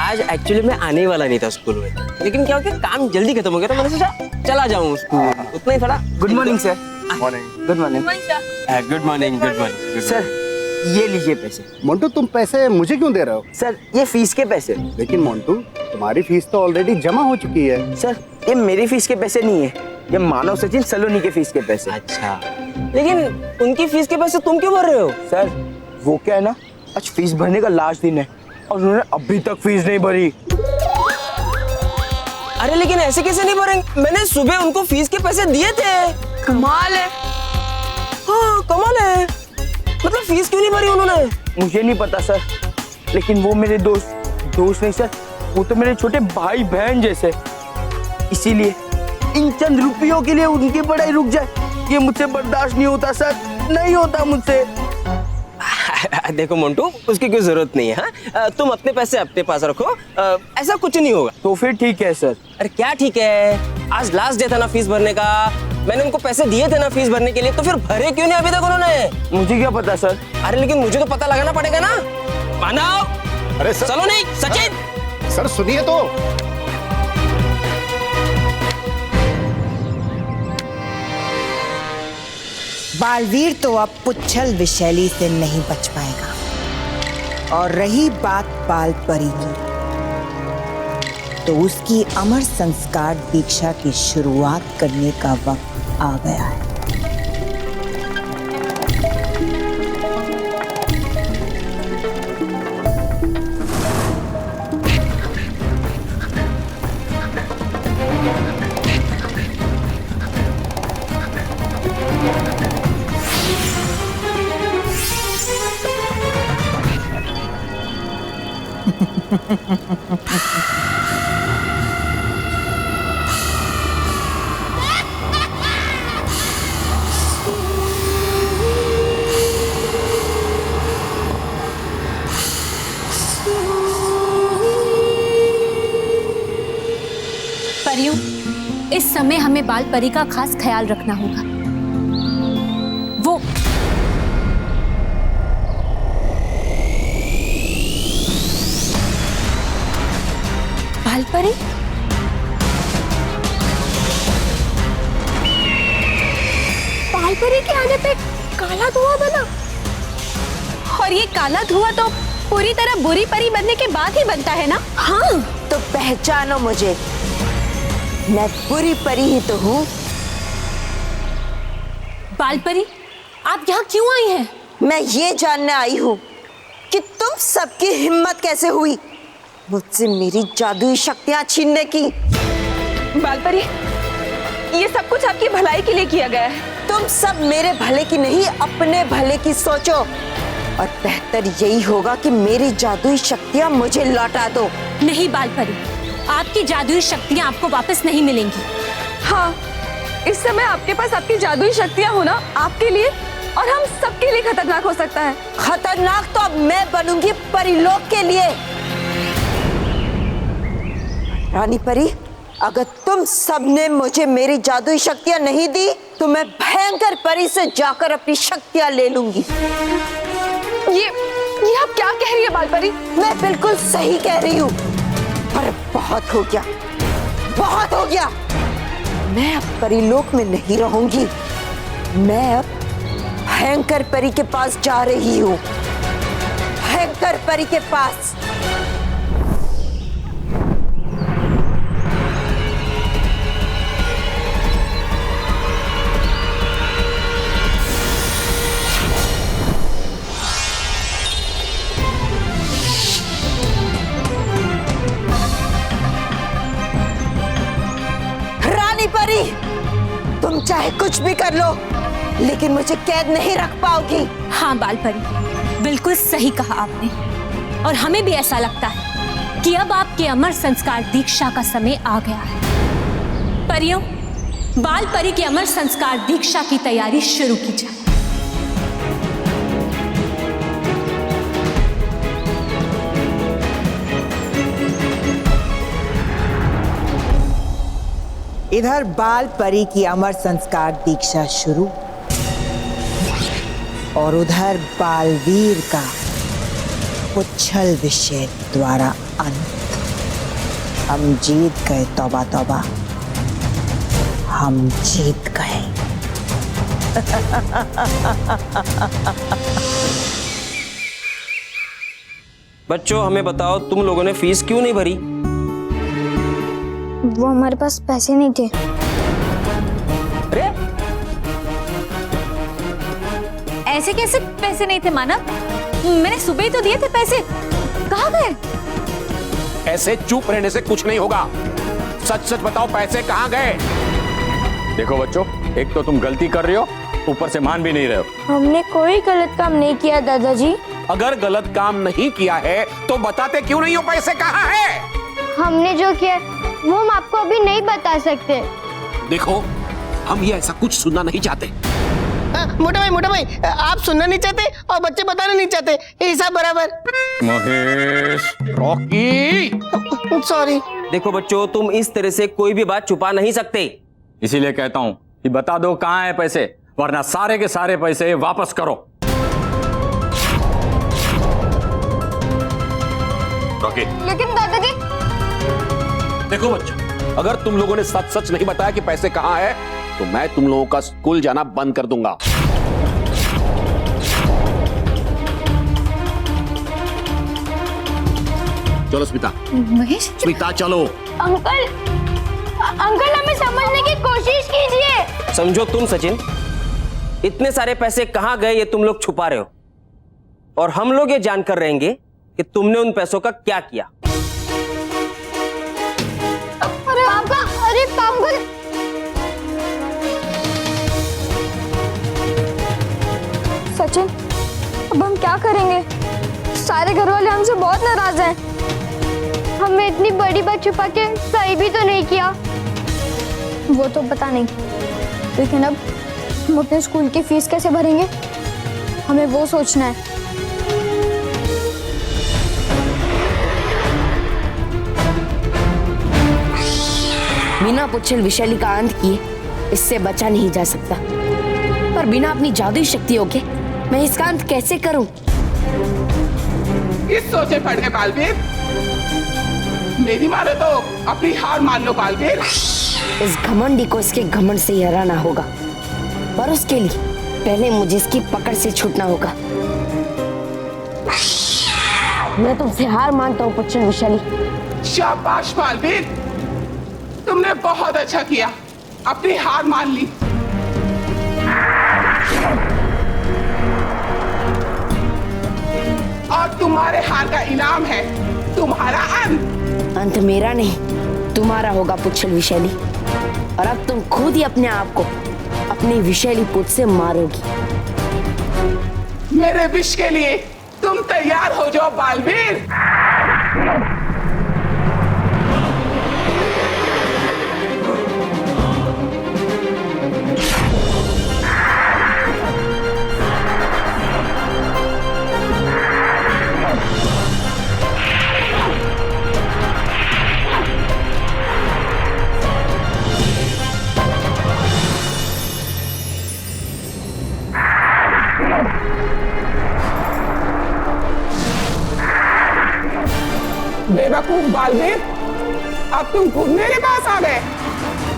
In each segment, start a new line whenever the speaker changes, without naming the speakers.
आज एक्चुअली मैं आने ही वाला नहीं था स्कूल में, लेकिन क्या हो गया काम जल्दी खत्म हो गया तो मैंने सोचा चला जाऊँ स्कूल, उतना ही थोड़ा।
Good morning sir.
Morning.
Good morning.
Good morning. Good morning
sir ये लीजिए पैसे।
मोन्टू तुम पैसे मुझे क्यों दे रहे हो?
सर ये फीस के पैसे।
लेकिन मोन्टू तुम्हारी फीस तो ऑलरेडी जमा हो चुकी है।
सर ये मेरी फीस के पैसे नहीं है, ये मानव सचिन सलोनी के फीस के पैसे।
अच्छा, लेकिन उनकी फीस के पैसे तुम क्यों भर रहे हो?
सर वो क्या है ना, आज फीस भरने का लास्ट दिन है और उन्होंने अभी तक फीस नहीं भरी।
अरे लेकिन ऐसे कैसे नहीं भरेंगे? मैंने सुबह उनको फीस के पैसे दिए थे।
कमाल है।
हाँ कमाल है, मतलब फीस क्यों नहीं भरी उन्होंने?
मुझे नहीं पता सर, लेकिन वो मेरे दोस्त नहीं सर, वो तो मेरे छोटे भाई बहन जैसे, इसीलिए इन चंद रुपयों के लिए उनकी पढ़ाई रुक जाए ये मुझसे बर्दाश्त नहीं होता सर, नहीं होता मुझसे।
देखो मोन्टू, उसकी कोई जरूरत नहीं है। हाँ तुम अपने पैसे अपने पास रखो, ऐसा कुछ नहीं होगा।
तो फिर ठीक है सर।
अरे क्या ठीक है, आज लास्ट डे था ना फीस भरने का, मैंने उनको पैसे दिए थे ना फीस भरने के लिए, तो फिर भरे क्यों नहीं अभी तक उन्होंने?
मुझे क्या पता सर।
अरे लेकिन मुझे तो पता लगाना पड़ेगा ना। मानव,
अरे सर,
चलो नहीं सचिन,
सर सुनिए तो।
बालवीर तो अब पुच्छल विशैली से नहीं बच पाएगा। और रही बात बाल परी की, तो उसकी अमर संस्कार दीक्षा की शुरुआत करने का वक्त आ गया है।
परियों, इस समय हमें बाल परी का खास ख्याल रखना होगा। वो बाल परी? बाल परी के आने पे काला धुआं बना, और ये काला धुआं तो पूरी तरह बुरी परी बनने के बाद ही बनता है ना?
हाँ तो पहचानो मुझे, मैं बुरी परी ही तो हूँ।
बाल परी, आप यहाँ क्यों आई हैं?
मैं ये जानने आई हूँ कि तुम सबकी हिम्मत कैसे हुई मुझसे मेरी जादुई शक्तियाँ छीनने की।
बाल परी, ये सब कुछ आपकी भलाई के लिए किया गया है।
तुम सब मेरे भले की नहीं, अपने भले की सोचो, और बेहतर यही होगा कि मेरी जादुई शक्तियाँ मुझे लौटा दो।
नहीं बाल परी, आपकी जादुई शक्तियाँ आपको वापस नहीं मिलेंगी।
हाँ, इस समय आपके पास आपकी जादुई शक्तियाँ होना आपके लिए और हम सबके लिए खतरनाक हो सकता है।
खतरनाक तो अब मैं बनूंगी परिलोक के लिए। रानी परी, अगर तुम सबने मुझे मेरी जादुई शक्तियाँ नहीं दी तो मैं भयंकर परी से जाकर अपनी शक्तियाँ ले लूंगी।
ये आप क्या कह रही है बाल परी?
मैं बिल्कुल सही कह रही हूँ, पर बहुत हो गया, बहुत हो गया। मैं अब परिलोक में नहीं रहूंगी, मैं अब भयंकर परी के पास जा रही हूँ, भयंकर परी के पास। परी, तुम चाहे कुछ भी कर लो, लेकिन मुझे कैद नहीं रख पाओगी।
हाँ बाल परी, बिल्कुल सही कहा आपने, और हमें भी ऐसा लगता है कि अब आपके अमर संस्कार दीक्षा का समय आ गया है। परियों, बाल परी के अमर संस्कार दीक्षा की तैयारी शुरू की जाए।
इधर बाल परी की अमर संस्कार दीक्षा शुरू, और उधर बालवीर का पुच्छल विषय द्वारा अंत। हम जीत गए, तौबा तौबा, हम जीत गए।
बच्चों हमें बताओ, तुम लोगों ने फीस क्यों नहीं भरी?
वो हमारे पास पैसे नहीं थे।
अरे
ऐसे कैसे पैसे नहीं थे मानव? मैंने सुबह ही तो दिए थे पैसे, कहाँ गए?
ऐसे चुप रहने से कुछ नहीं होगा। सच सच बताओ, पैसे कहाँ गए? देखो बच्चों, एक तो तुम गलती कर रही हो, ऊपर से मान भी नहीं रहे हो।
हमने कोई गलत काम नहीं किया दादाजी।
अगर गलत काम नहीं किया है तो बताते क्यों नहीं हो पैसे कहाँ है?
हमने जो किया वो हम आपको अभी नहीं बता सकते।
देखो, हम ये ऐसा कुछ सुनना नहीं चाहते।
मोटा भाई आप सुनना नहीं चाहते और बच्चे बताना नहीं चाहते, हिसाब बराबर।
Mahesh, Rocky,
sorry.
देखो बच्चों, तुम इस तरह से कोई भी बात छुपा नहीं सकते।
इसीलिए कहता हूँ कि बता दो कहाँ है पैसे, वरना सारे के सारे पैसे वापस करो। रॉकी,
लेकिन दादाजी।
देखो बच्चों, अगर तुम लोगों ने सच सच नहीं बताया कि पैसे कहाँ है तो मैं तुम लोगों का स्कूल जाना बंद कर दूंगा। चलो स्मिता।
महेश,
स्मिता चलो।
अंकल, अंकल हमें समझने की कोशिश कीजिए।
समझो तुम सचिन, इतने सारे पैसे कहाँ गए ये तुम लोग छुपा रहे हो, और हम लोग ये जानकर रहेंगे कि तुमने उन पैसों का क्या किया।
अरे अंकल, सचिन अब हम क्या करेंगे? सारे घर वाले हमसे बहुत नाराज हैं। हमने इतनी बड़ी बात छुपा के सही भी तो नहीं किया। वो तो पता नहीं, लेकिन अब हम अपने स्कूल की फीस कैसे भरेंगे, हमें वो सोचना है।
बिना पुच्छल विशैली का अंत किए इससे बचा नहीं जा सकता, पर बिना अपनी जादुई शक्तियों के मैं इसका अंत कैसे करूं?
इस सोचे पड़ गए बालवीर, मेरी मारे तो अपनी हार मान लो बालवीर।
इस घमंडी को इसके घमंड से हराना होगा, पर उसके लिए पहले मुझे इसकी पकड़ से छूटना होगा। मैं तुमसे हार मानता हूँ पुच्छल विशैली।
शाबाश बालवीर, तुमने बहुत अच्छा किया, अपनी हार मान ली। और तुम्हारे हार का इनाम है तुम्हारा अंत।
अंत मेरा नहीं तुम्हारा होगा पुच्छल विशैली, और अब तुम खुद ही अपने आप को अपनी विशैली पूछ से मारोगी।
मेरे विश के लिए तुम तैयार हो जाओ बालवीर। बेवकूफ बालवीर, अब तुम खुद मेरे पास आ गए,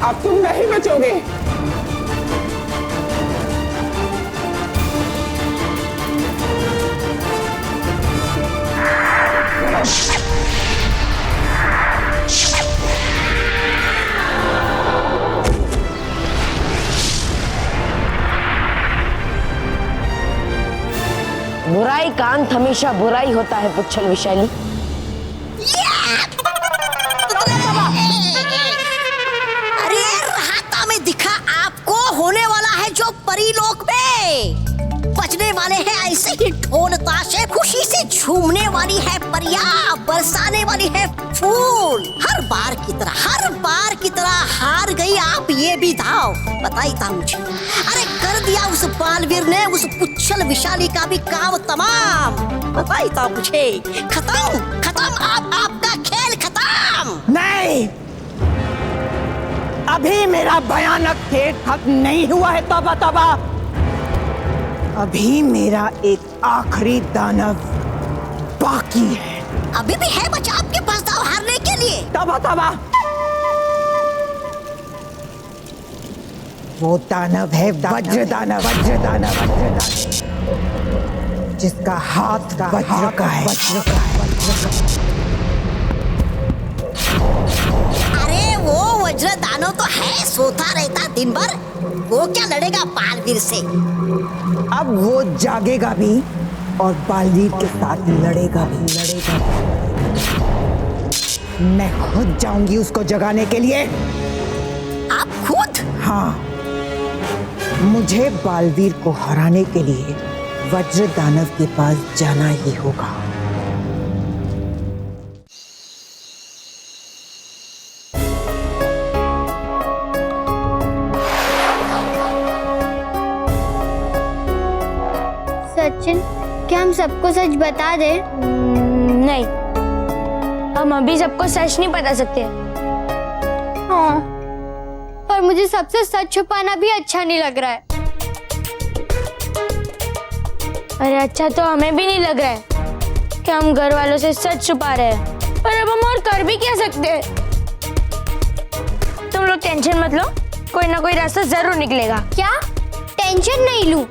अब तुम नहीं बचोगे।
बुराई का अंत हमेशा बुराई होता है पुच्छल विशैली।
अरे रास्ता में दिखा आपको होने वाला है जो परीलोक में। बजने वाले हैं ऐसे ही ढोल ताशे, खुशी से झूमने वाली है परियां, बरसाने वाली है फूल। हर बार की तरह हार गई आप ये भी दाव। बताई था मुझे, अरे कर दिया उस बालवीर ने उस पुच्छल विशाली का भी काम तमाम। बताई था मुझे, खत्म आपका खेल खत्म।
नहीं, अभी मेरा भयानक खेल खत्म नहीं हुआ है। तौबा तौबा, अभी मेरा एक आखिरी दानव बाकी है।
अभी भी है बचा आपके पास दाव हारने के लिए। तबा तबा। वो दानव है वज्र दानव, वज्र दानव, वज्र दानव, जिसका हाथ वज्र का है, वज्र का है, वज्र का।
अरे वो वज्र दानव तो है, सोता रहता दिन भर, वो क्या लड़ेगा बालवीर से?
अब वो जागेगा भी और बालवीर के साथ लड़ेगा भी, लड़ेगा भी। मैं खुद जाऊंगी उसको जगाने के लिए।
आप खुद?
हाँ, मुझे बालवीर को हराने के लिए वज्र दानव के पास जाना ही होगा।
सचिन, क्या हम सबको सच बता दे?
नहीं, हम अभी सबको सच नहीं बता सकते।
हाँ, पर मुझे सबसे सच छुपाना भी अच्छा नहीं लग रहा है।
अरे अच्छा तो हमें भी नहीं लग रहा है कि हम घर वालों से सच छुपा रहे हैं, पर अब हम और कर भी क्या सकते हैं? तुम लोग टेंशन मत लो, कोई ना कोई रास्ता जरूर निकलेगा।
क्या टेंशन नहीं लूं?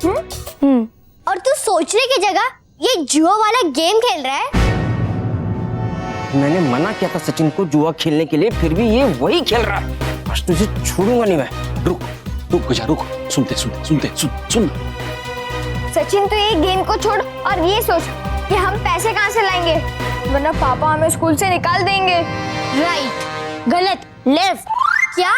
और तू सोचने की जगह ये जुआ वाला गेम खेल रहा है।
मैंने मना किया था सचिन को जुआ खेलने के लिए, फिर भी ये वही खेल रहा है। आज तुझे छोड़ूंगा नहीं मैं।
रुक रुक गजा रुक, सुनते सुनते सुनते सुन सुन।
सचिन, तो ये गेम को छोड़ और ये सोच कि हम पैसे कहाँ से लाएंगे, वरना पापा हमें स्कूल से निकाल देंगे।
राइट, गलत, लेफ्ट।
क्या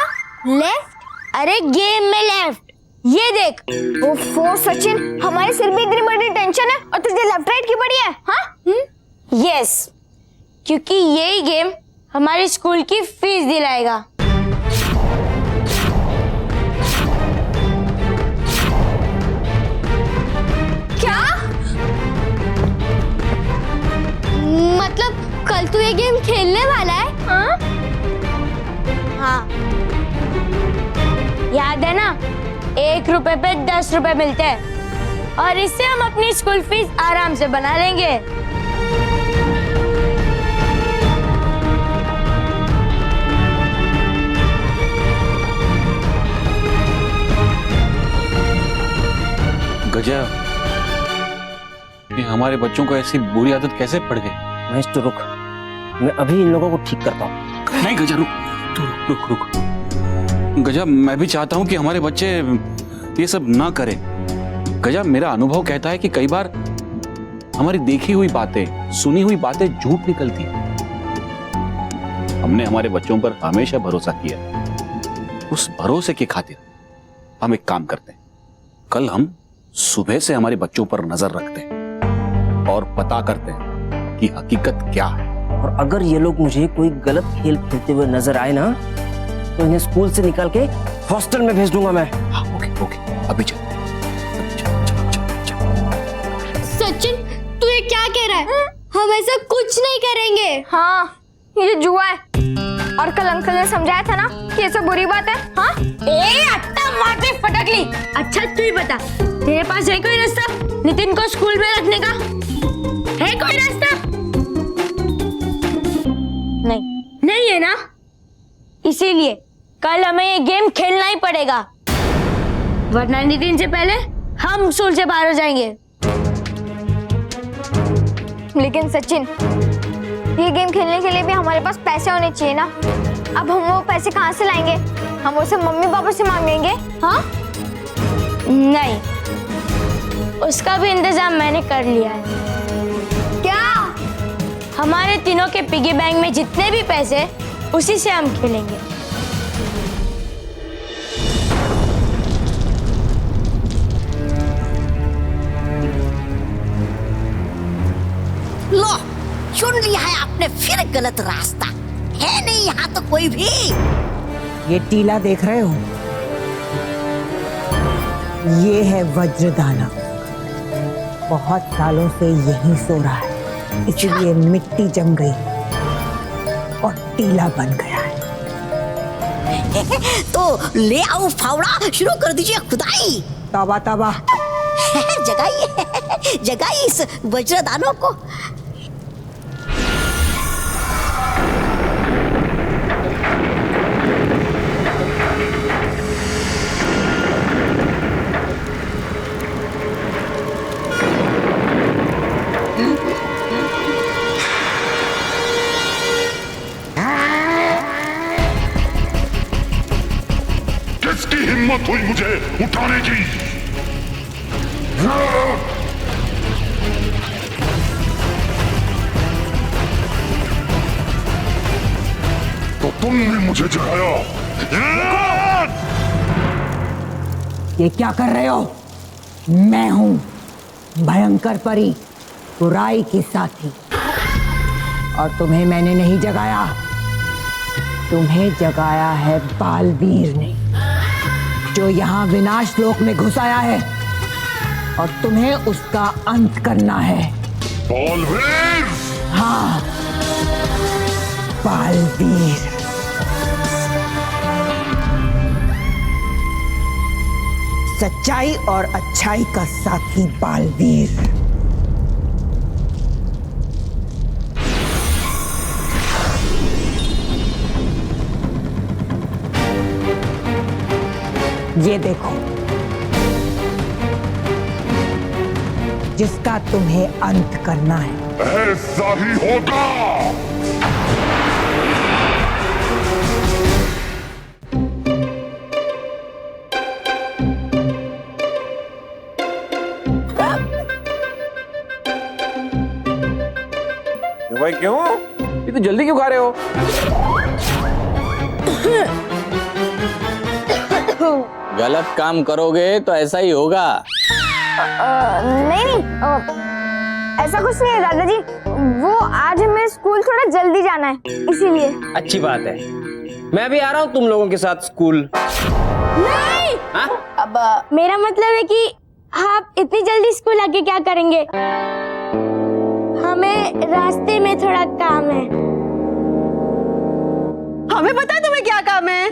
लेफ्ट?
अरे गेम में लेफ्ट, ये देख।
ओफो सचिन, हमारे सिर में इतनी बड़ी टेंशन है और तुझे लेफ्ट राइट की पड़ी है? हाँ?
यस, क्योंकि यही गेम हमारे स्कूल की फीस दिलाएगा।
क्या? मतलब कल तू ये गेम खेलने वाला है? हाँ?
हाँ, याद है ना, 1 रुपए पे 10 रुपए मिलते हैं और इससे हम अपनी स्कूल फीस आराम से बना लेंगे।
गजा, ये हमारे बच्चों को ऐसी बुरी आदत कैसे पड़ गई?
महेश तो रुक, मैं अभी इन लोगों को ठीक करता हूँ।
नहीं गजा रुक, तू रुक रुक रुक। गजा, मैं भी चाहता हूँ कि हमारे बच्चे ये सब ना करें। गजा, मेरा अनुभव कहता है कि कई बार हमारी देखी हुई बातें, सुनी हुई बातें झूठ निकलती हैं। हमने हमारे बच्चों पर हमेशा भरोसा किया। उस भरोसे की खातिर हम एक काम करते हैं, कल हम सुबह से हमारे बच्चों पर नजर रखते हैं और पता करते हैं कि हकीकत क्या है।
और अगर ये लोग मुझे कोई गलत खेल खेलते हुए नजर आए ना, तो इन्हें स्कूल से निकाल के हॉस्टल में भेज दूंगा मैं।
हाँ, ओके ओके, अभी चल।
सचिन, तू ये क्या कह रहा है? हम ऐसा कुछ नहीं करेंगे।
हाँ, ये जुआ है और कल अंकल ने समझाया था ना कि ये सब बुरी बात है। हाँ? ए अट्टा मार दे फटकली। अच्छा तू ही बता, तेरे पास है कोई रास्ता नितिन को स्कूल में रखने का? है कोई रास्ता? नहीं है ना? इसीलिए कल हमें ये गेम खेलना ही पड़ेगा, वरना नितिन से पहले हम स्कूल से बाहर हो जाएंगे।
लेकिन सचिन, ये गेम खेलने के लिए भी हमारे पास पैसे होने चाहिए ना। अब हम वो पैसे कहाँ से लाएंगे? हम उसे मम्मी पापा से मांगेंगे? हाँ?
नहीं, उसका भी इंतजाम मैंने कर लिया है।
क्या?
हमारे तीनों के पिगी बैंक में जितने भी पैसे, उसी से हम खेलेंगे।
लो, चुन लिया है आपने फिर गलत रास्ता। है नहीं यहाँ तो कोई भी।
ये टीला देख रहे हो? ये है वज्र दानव। बहुत सालों से यहीं सो रहा है, इसलिए मिट्टी जम गई और टीला बन गया है।
तो ले आओ फावड़ा, शुरू कर दीजिए खुदाई।
तबा तबा।
जगाइए जगाइए इस वज्र दानव को।
हुई मुझे उठाने की। तो तुमने मुझे जगाया।
ये क्या कर रहे हो? मैं हूं भयंकर परी, बुराई की साथी, और तुम्हें मैंने नहीं जगाया, तुम्हें जगाया है बालवीर ने, जो यहाँ विनाश लोक में घुस आया है और तुम्हें उसका अंत करना है।
बालवीर?
हाँ, बालवीर। सच्चाई और अच्छाई का साथी बालवीर। ये देखो, जिसका तुम्हें अंत करना है।
ऐसा ही होगा।
भाई क्यों? ये तो जल्दी क्यों खा रहे हो?
गलत काम करोगे तो ऐसा ही होगा।
नहीं, ऐसा कुछ नहीं है दादाजी। वो आज हमें स्कूल थोड़ा जल्दी जाना है, इसीलिए।
अच्छी बात है, मैं भी आ रहा हूँ तुम लोगों के साथ स्कूल।
नहीं, अब मेरा मतलब है कि आप इतनी जल्दी स्कूल आके क्या करेंगे? हमें रास्ते में थोड़ा काम है।
हमें पता है तुम्हें क्या काम है।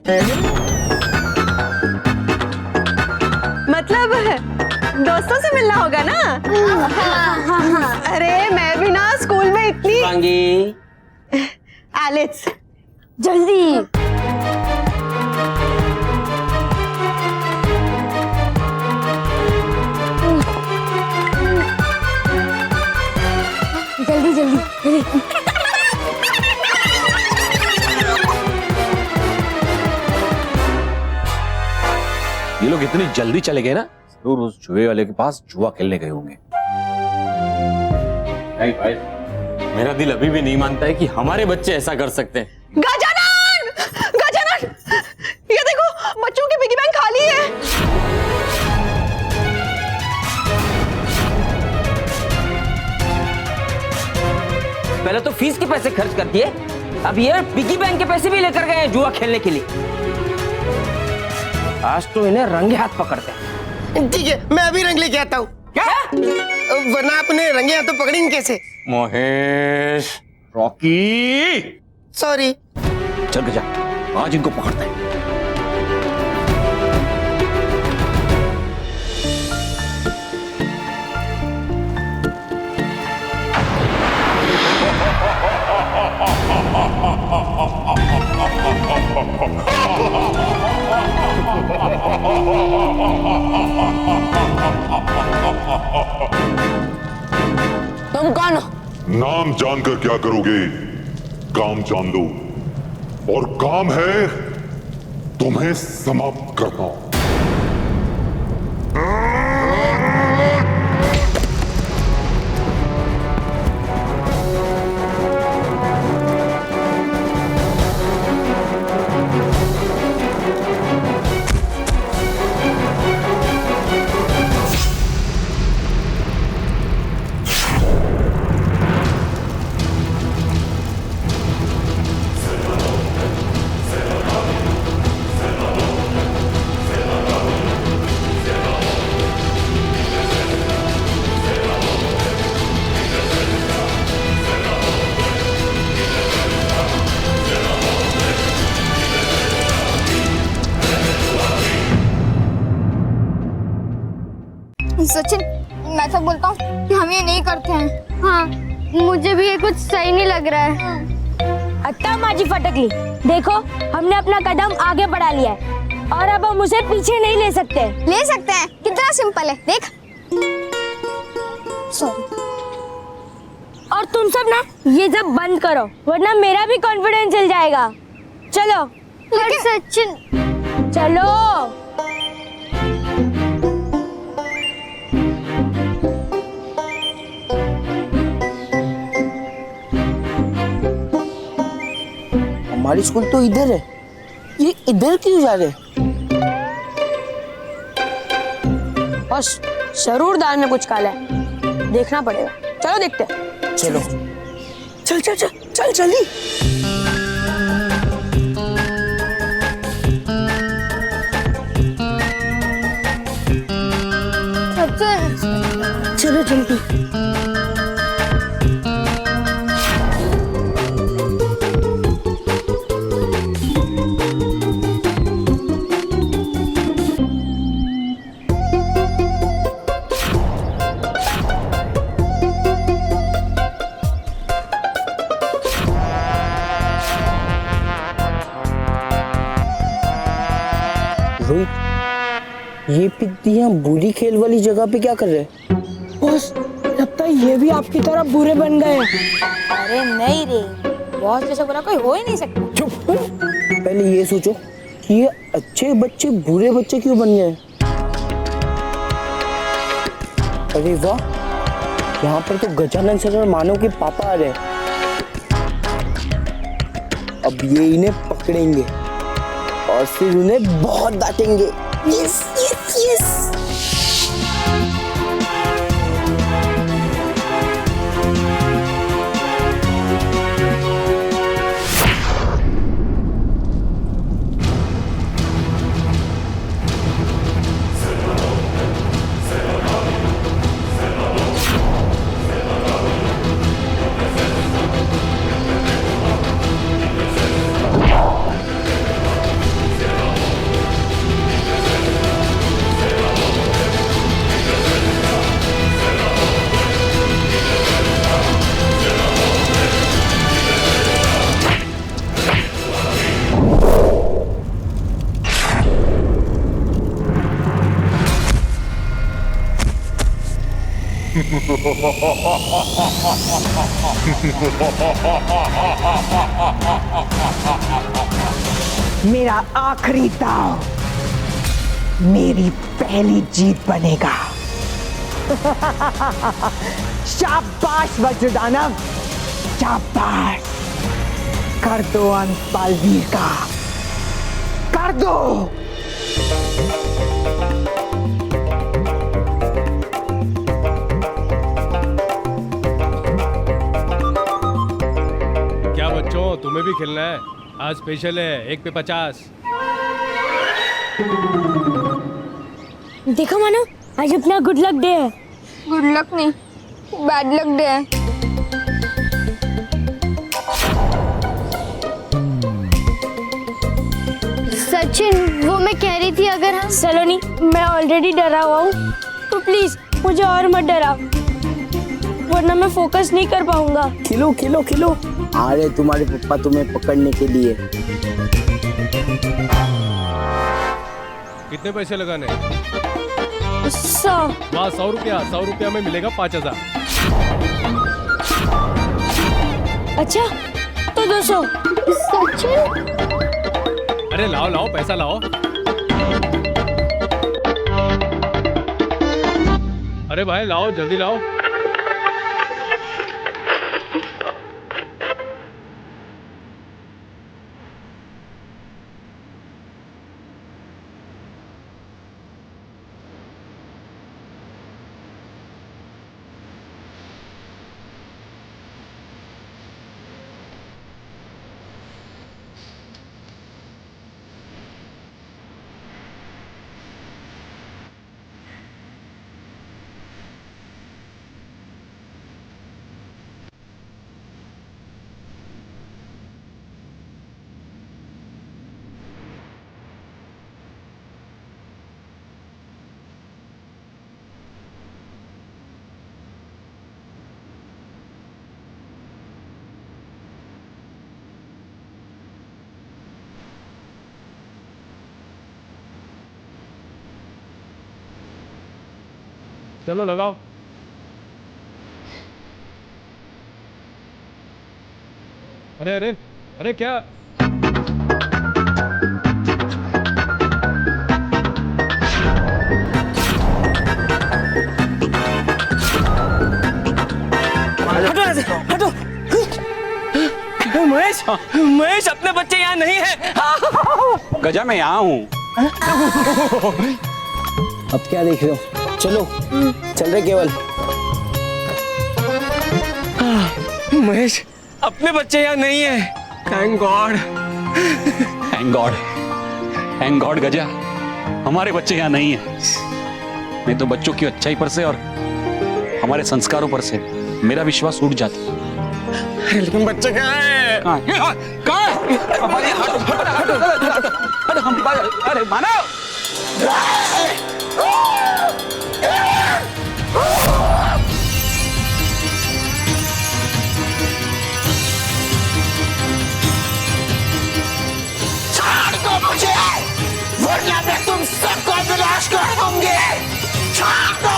मतलब दोस्तों से मिलना होगा ना? अरे मैं भी ना स्कूल में इतनी एलेक्स,
जल्दी जल्दी जल्दी।
ये लोग इतनी जल्दी चले गए ना, जरूर उस जुए वाले के पास जुआ खेलने गए होंगे।
नहीं भाई, मेरा दिल अभी भी नहीं मानता है कि हमारे बच्चे ऐसा कर सकते हैं।
गजानन! गजानन! ये देखो, बच्चों की पिगी बैंक खाली है।
पहले तो फीस के पैसे खर्च कर दिए, अब ये पिगी बैंक के पैसे भी लेकर गए हैं जुआ खेलने के लिए। आज तो इन्हें रंगे हाथ पकड़ते हैं।
ठीक है, मैं अभी रंग लेके आता हूँ।
क्या?
वरना अपने रंगे हाथों पकड़ेंगे कैसे?
Mahesh, Rocky,
sorry.
चल गजा, आज इनको पकड़ते हैं।
तुम कौन हो?
नाम जानकर क्या करोगे? काम जान लो, और काम है तुम्हें समाप्त करना।
सचिन, मैं तो बोलता हूँ कि हम ये नहीं करते हैं। हाँ, मुझे भी ये कुछ सही नहीं लग रहा है।
अत्ता माजी फटकली, देखो हमने अपना कदम आगे बढ़ा लिया है और अब हम उसे पीछे नहीं ले सकते।
ले सकते हैं, कितना सिंपल है, देख। सॉरी।
और तुम सब ना ये सब बंद करो, वरना मेरा भी कॉन्फिडेंस चल जाएगा। चलो।
सचिन,
चलो।
हमारी स्कूल तो इधर है, ये इधर क्यों जा रहे?
बस जरूर दाल में कुछ काला है, देखना पड़ेगा। चलो देखते हैं।
चलो चल चल चल चल जल्दी।
चलो जल्दी।
रोहित, ये पिद्दियां बुरी खेल वाली जगह पे क्या कर रहे हैं?
बॉस, लगता है ये भी आपकी तरह बुरे बन गए।
अरे नहीं रे, बॉस जैसा बुरा कोई हो ही नहीं सकता।
चुप। पहले ये सोचो कि ये अच्छे बच्चे बुरे बच्चे क्यों बन गए? अरे वाह, यहाँ पर तो गजानन सर और मानव के पापा आ रहे हैं। अब ये इन्हें पकड़ेंगे और फिर उन्हें बहुत डांटेंगे। Yes yes yes.
मेरा आखिरी दांव मेरी पहली जीत बनेगा। शाबाश वज्रदानव, शाबाश। कर दो अंत बालवीर का, कर दो।
क्या बच्चों, तुम्हें भी खेलना है? आज स्पेशल है, 1 पे 50।
देखो मानो, आज अपना गुड लक डे है।
गुड लक नहीं, बैड लक डे है। सचिन, वो मैं कह रही थी अगर हम
सलोनी, मैं ऑलरेडी डरा हुआ हूँ, तो प्लीज मुझे और मत डराओ, वरना मैं फोकस नहीं कर पाऊंगा।
खिलो खिलो खिलो। आ रहे तुम्हारे पप्पा तुम्हें पकड़ने के लिए।
कितने पैसे लगाने?
100।
वाह, 100 रुपया। 100 रुपया में मिलेगा 5000।
अच्छा, तो 200।
सचिन,
अरे लाओ लाओ, पैसा लाओ। अरे भाई लाओ, जल्दी लाओ। चलो लगाओ। अरे अरे अरे क्या?
हटो ऐसे, हटो। महेश, महेश, महेश अपने बच्चे यहाँ नहीं है।
गजा मैं यहाँ हूँ।
अब क्या देख रहे हो? चलो चल रहे केवल। महेश अपने बच्चे यहाँ नहीं है। Thank God.
Thank God, thank God Gaza, हमारे बच्चे यहाँ नहीं है। नहीं तो बच्चों की अच्छाई पर से और हमारे संस्कारों पर से मेरा विश्वास उठ जाता।
लेकिन बच्चे कहाँ हैं?
अरे मानव,
छोड़ दो मुझे, वरना मैं तुम सबको विनाश कर दूंगी। छोड़ दो।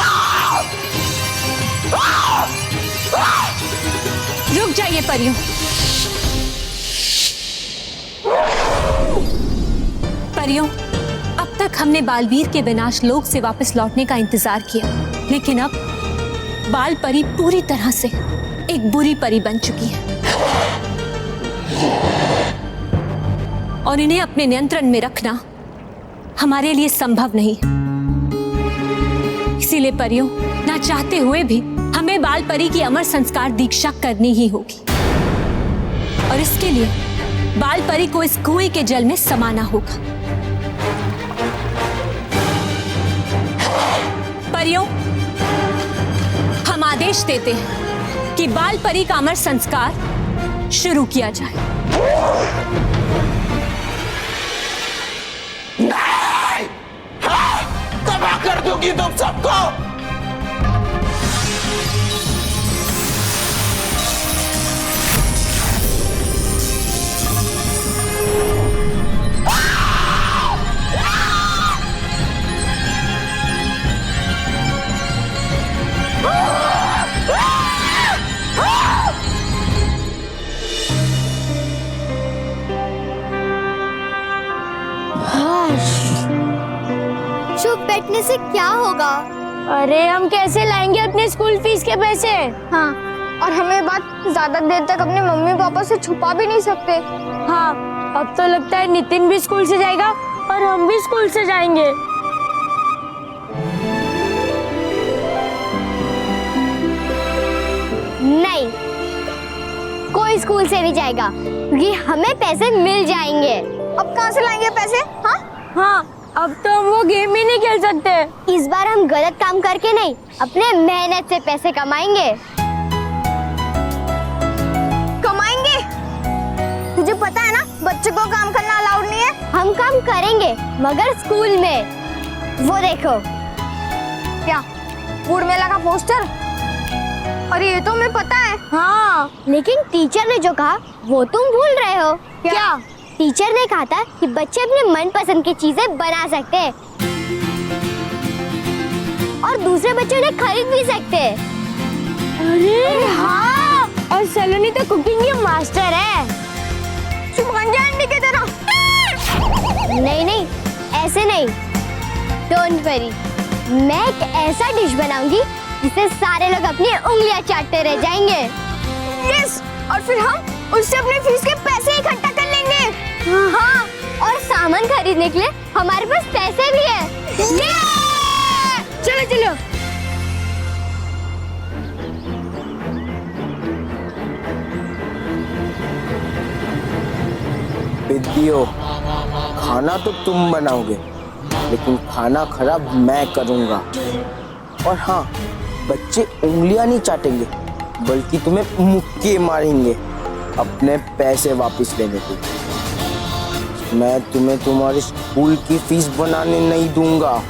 रुक जाइए परियों। परियों, अब तक हमने बालवीर के विनाश लोक से वापस लौटने का इंतजार किया, लेकिन अब बाल परी पूरी तरह से एक बुरी परी बन चुकी है और इन्हें अपने नियंत्रण में रखना हमारे लिए संभव नहीं। इसीलिए परियों, ना चाहते हुए भी हमें बाल परी की अमर संस्कार दीक्षा करनी ही होगी और इसके लिए बाल परी को इस कुएं के जल में समाना होगा। परियों, हम आदेश देते हैं कि बाल परी का अमर संस्कार शुरू किया जाए।
नहीं, तबाह कर दूंगी तुम सबको।
चुप बैठने से क्या होगा?
अरे हम कैसे लाएंगे अपने स्कूल फीस के पैसे?
हाँ, और हमें बात ज्यादा देर तक अपने मम्मी पापा से छुपा भी नहीं सकते।
हाँ, अब तो लगता है नितिन भी स्कूल से जाएगा और हम भी स्कूल से जाएंगे।
नहीं, कोई स्कूल से नहीं जाएगा क्योंकि हमें पैसे मिल जाएंगे। अब कहाँ से लाएंगे पैसे?
हाँ, अब तो हम वो गेम ही नहीं खेल सकते।
इस बार हम गलत काम करके नहीं, अपने मेहनत से पैसे कमाएंगे। कमाएंगे? तुझे पता है ना, बच्चे को काम करना अलाउड नहीं है। हम काम करेंगे मगर स्कूल में। वो देखो, क्या फूड मेला का पोस्टर? अरे ये तो हमें पता है। हाँ, लेकिन टीचर ने जो कहा वो तुम भूल रहे हो। क्या? टीचर ने कहा था कि बच्चे अपने मनपसंद की चीजें बना सकते हैं और दूसरे बच्चे उन्हें खरीद भी सकते हैं।
अरे हाँ, और सलोनी तो कुकिंग की मास्टर है।
आंटी की तरह। नहीं नहीं, ऐसे नहीं। डोंट वरी, मैं एक ऐसा डिश बनाऊंगी जिसे सारे लोग अपनी उंगलियां चाटते रह जाएंगे। यस, और फिर हम उससे अपने फीस के पैसे इकट्ठा कर लेंगे। हाँ, और सामान खरीदने के लिए हमारे पास पैसे भी है।
चलो चलो।
विद्यो, खाना तो तुम बनाओगे लेकिन खाना खराब मैं करूंगा। और हाँ, बच्चे उंगलियां नहीं चाटेंगे बल्कि तुम्हें मुक्के मारेंगे अपने पैसे वापस लेने के। मैं तुम्हें तुम्हारी स्कूल की फीस बनाने नहीं दूंगा।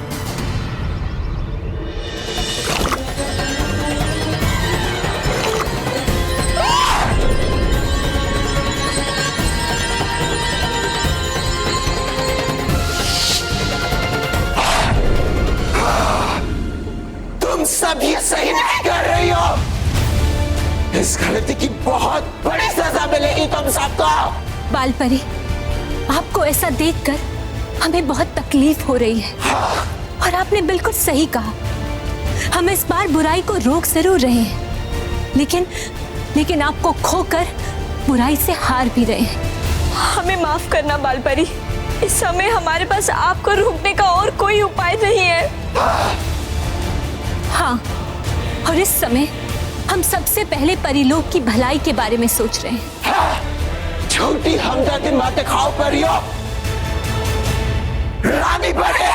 तुम सब ये सही नहीं कर रही हो। इस गलती की बहुत बड़ी सजा मिलेगी तुम सबको।
बाल परी, आपको ऐसा देखकर हमें बहुत तकलीफ हो रही है। और आपने बिल्कुल सही कहा, हम इस बार बुराई को रोक जरूर रहे हैं, लेकिन आपको खोकर बुराई से हार भी रहे हैं।
हमें माफ करना बालपरी, इस समय हमारे पास आपको रोकने का और कोई उपाय नहीं है।
हाँ, और इस समय हम सबसे पहले परिलोक की भलाई के बारे में सोच रहे हैं।
झूठी हमदर्दी मत दिखाओ परियो। रानी बने,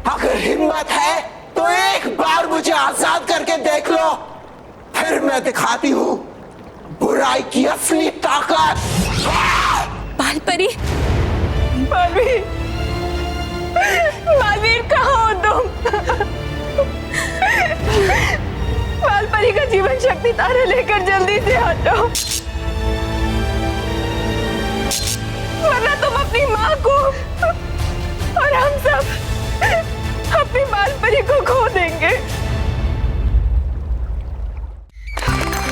अगर हिम्मत है तो एक बार मुझे आजाद करके देख लो, फिर मैं दिखाती हूँ बुराई की असली ताकत।
बालपरी,
बालवीर, बालवीर कहाँ हो तुम? बालपरी का जीवन शक्ति तारे लेकर जल्दी से हटो, वरना तुम अपनी माँ को और हम सब अपनी बालपरी को खो देंगे।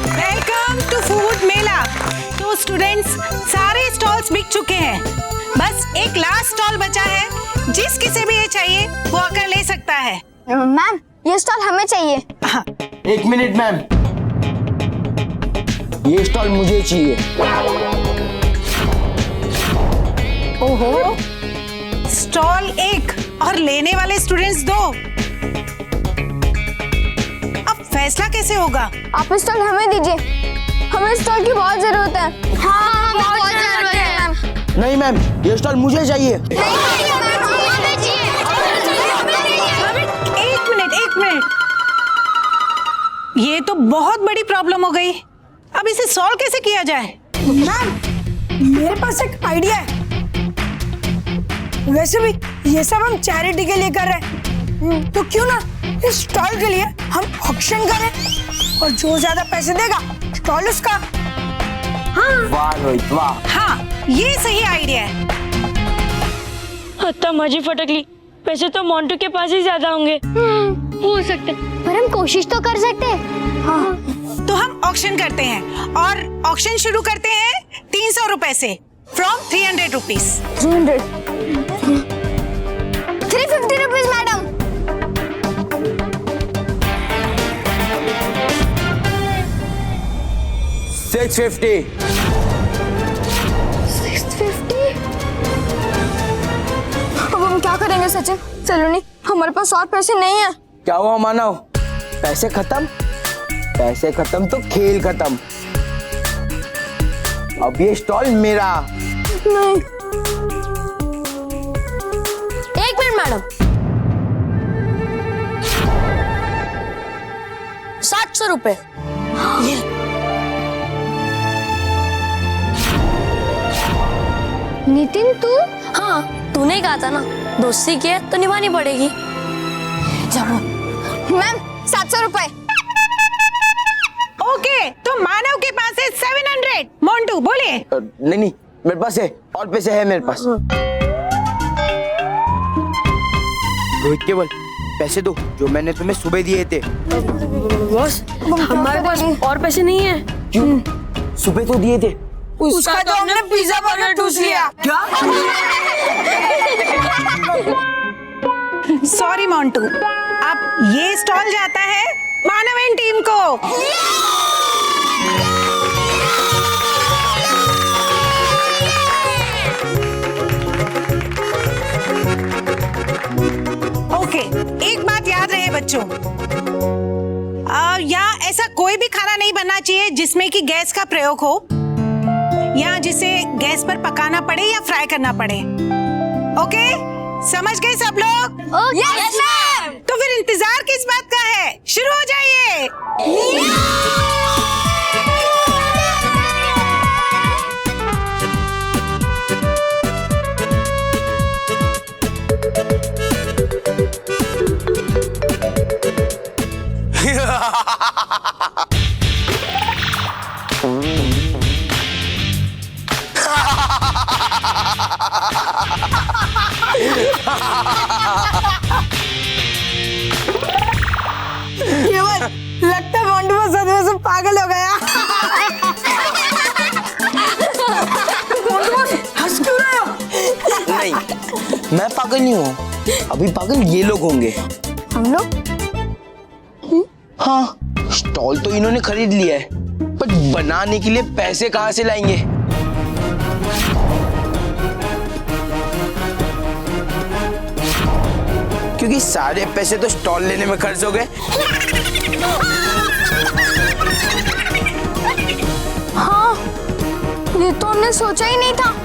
वेलकम टू फूड मेला। तो स्टूडेंट्स, सारे स्टॉल्स बिक चुके हैं, बस एक लास्ट स्टॉल बचा है। जिस किसी भी ये चाहिए वो आकर ले सकता है।
मैम, ये स्टॉल हमें चाहिए।
हाँ।
एक मिनट मैम, ये स्टॉल मुझे चाहिए।
ओहो, स्टॉल 1 और लेने वाले स्टूडेंट्स 2। अब फैसला कैसे होगा?
आप स्टॉल हमें दीजिए, हमें स्टॉल की बहुत जरूरत है। हाँ, बहुत जरूरत है मैम।
नहीं मैम, ये स्टॉल मुझे चाहिए।
एक मिनट, ये तो बहुत बड़ी प्रॉब्लम हो गई। अब इसे सॉल्व कैसे किया जाए?
मैम, मेरे पास एक आइडिया है। वैसे भी ये सब हम चैरिटी के लिए कर रहे हैं, तो क्यों ना इस स्टॉल के लिए हम ऑक्शन करें और जो ज्यादा पैसे देगा स्टॉल उसका।
हाँ। वाह रोहित वाह।
हाँ, ये सही आइडिया है।
हत्ता माझी फटकली, पैसे तो मोंटू के पास ही ज्यादा होंगे। हो सकते,
पर हम कोशिश तो कर सकते हैं।
हाँ। तो हम ऑक्शन करते हैं और ऑक्शन शुरू करते हैं 300 रुपए से, फ्रॉम 300 रुपीज।
350 rupees madam.
650।
650? अब हम क्या करेंगे सचिन? सलोनी, हमारे पास और पैसे नहीं है।
क्या हुआ मानव, पैसे खत्म? पैसे खत्म तो खेल खत्म। अब ये स्टॉल मेरा।
नहीं।
एक मिनट मैडम, 700 रुपए।
नितिन तू?
हाँ, तूने कहा था ना, दोस्ती की है तो निभानी पड़ेगी।
चलो मैम, 700 रुपए।
ओके, तो मानव के पास है 700। मोंटू बोले।
नहीं, मेरे पास है, और पैसे है मेरे पास। रोहित केवल पैसे दो जो मैंने तुम्हें सुबह दिए थे।
बॉस, हमारे पास और पैसे नहीं है।
क्यों? सुबह तो दिए थे।
उसका तो हमने पिज्जा बर्गर ठूस लिया।
क्या?
सॉरी मोंटू, अब ये स्टॉल जाता है मानव एंड टीम को। ओके, एक बात याद रहे बच्चों, यहाँ ऐसा कोई भी खाना नहीं बनना चाहिए जिसमें कि गैस का प्रयोग हो या जिसे गैस पर पकाना पड़े या फ्राई करना पड़े। ओके, समझ गए सब लोग?
Yes ma'am.
तो फिर इंतजार किस बात का है, शुरू हो जाइए।
केवल लगता है मोंटू वो सदमे से पागल हो गया। हंस क्यों रहे हो?
नहीं, मैं पागल नहीं हूँ, अभी पागल ये लोग होंगे।
हम लोग?
हाँ, स्टॉल तो इन्होंने खरीद लिया है, पर बनाने के लिए पैसे कहाँ से लाएंगे? क्योंकि सारे पैसे तो स्टॉल लेने में खर्च हो गए।
हाँ, ये तो हमने सोचा ही नहीं था।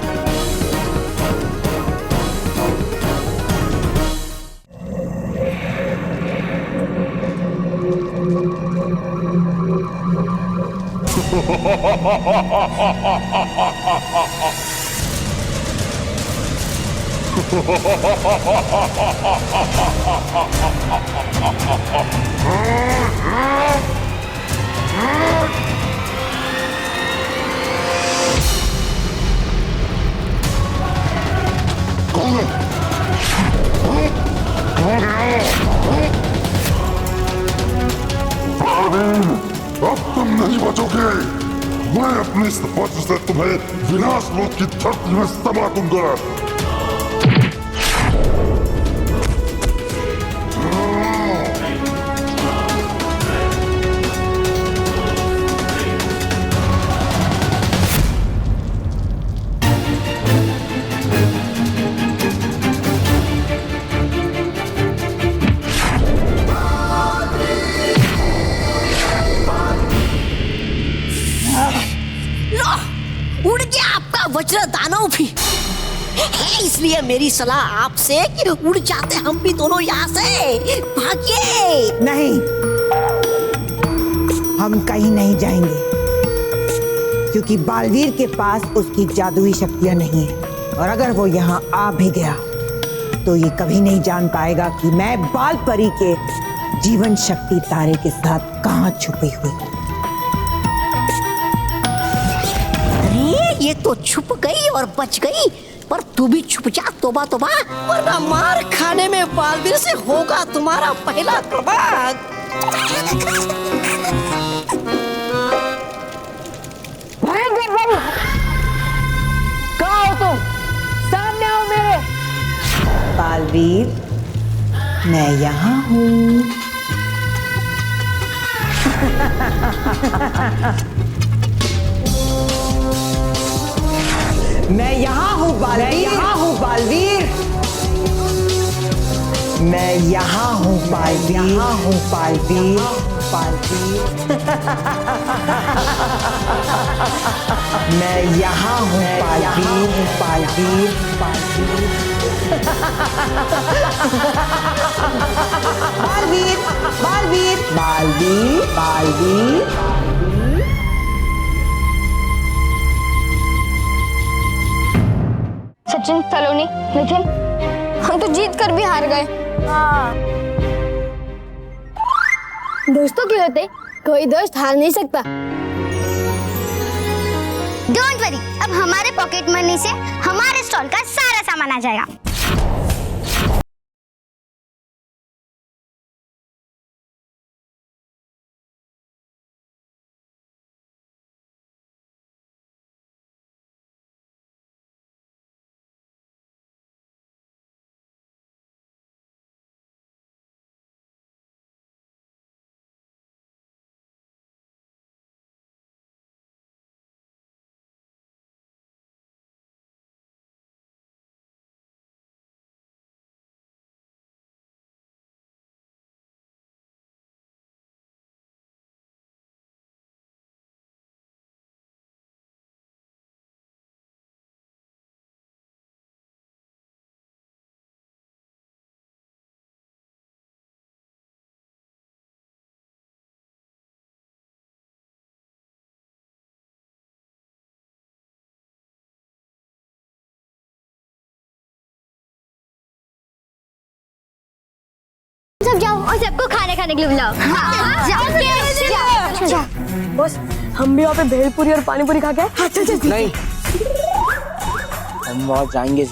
अब तुम नहीं बचोगे। मैं अपने इस वज्र से तुम्हें विनाश लोक की धरती में समा दूंगा।
उड़ गया आपका वज्र दानव भी है, इसलिए मेरी सलाह आपसे कि उड़ जाते हम भी दोनों यहाँ से। भागिए।
नहीं, हम कहीं नहीं जाएंगे, क्योंकि बालवीर के पास उसकी जादुई शक्तियां नहीं है। और अगर वो यहाँ आ भी गया तो ये कभी नहीं जान पाएगा कि मैं बाल परी के जीवन शक्ति तारे के साथ कहाँ छुपी हुई।
ये तो छुप गई और बच गई, पर तू भी छुप जा, तोबा तोबा, वरना मार खाने में बालवीर से होगा तुम्हारा पहला तबाक।
कहाँ हो तुम? सामने आओ मेरे। बालवीर, मैं यहाँ हूँ। मैं यहाँ हूँ बालवीर, यहाँ हूँ बालवीर, मैं यहाँ हूँ बालवीर, यहाँ हूँ बालवीर, बालवीर। मैं यहाँ हूँ बालवीर, बालवीर, बालवीर। बालवीर, बालवीर, बालवीर, बालवीर।
सचिन, सलोनी, नितिन, हम तो जीत कर भी हार गए। हाँ। दोस्तों के होते कोई दोस्त हार नहीं सकता।
डोंट वरी, अब हमारे पॉकेट मनी से हमारे स्टॉल का सारा सामान आ जाएगा। सब जाओ और सबको खाने खाने के लिए बुलाओ। हाँ, जाओ।
बस हम भी वहाँ पे भेलपुरी और पानीपुरी खा के।
नहीं, हम वहाँ जाएंगे।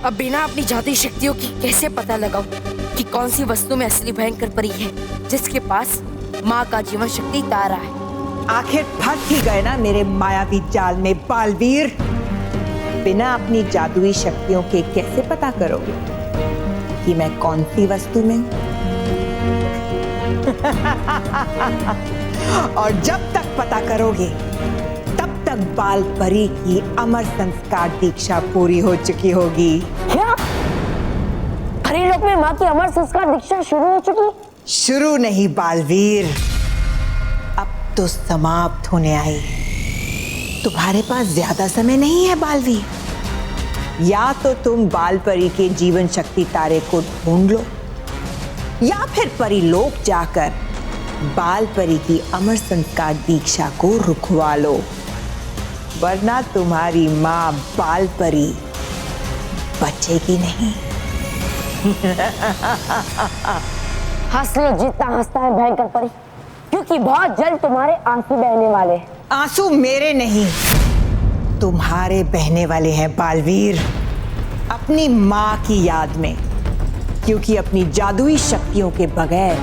अब बिना अपनी जादुई शक्तियों की कैसे पता लगाऊं कि कौन सी वस्तु में असली भयंकर परी है जिसके पास माँ का जीवन शक्ति तारा है।
आखिर फंस ही गए ना मेरे मायावी जाल में बालवीर। बिना अपनी जादुई शक्तियों के कैसे पता करोगे कि मैं कौन सी वस्तु में हूं? और जब तक पता करोगे तब तक बाल परी की अमर संस्कार दीक्षा पूरी हो चुकी होगी।
क्या परी लोक में माँ की अमर संस्कार दीक्षा शुरू हो चुकी?
शुरू नहीं बालवीर, अब तो समाप्त होने आई। तुम्हारे पास ज्यादा समय नहीं है बालवीर। या तो तुम बाल परी के जीवन शक्ति तारे को ढूंढ लो या फिर परीलोक जाकर बाल परी की अमर संस्कार दीक्षा को रुकवा लो, वरना तुम्हारी माँ बाल परी बचेगी नहीं।
हंस लो जितना हंसता है भयंकर परी, क्योंकि बहुत जल्द तुम्हारे आंसू बहने वाले।
आंसू मेरे नहीं तुम्हारे बहने वाले हैं बालवीर, अपनी माँ की याद में, क्योंकि अपनी जादुई शक्तियों के बगैर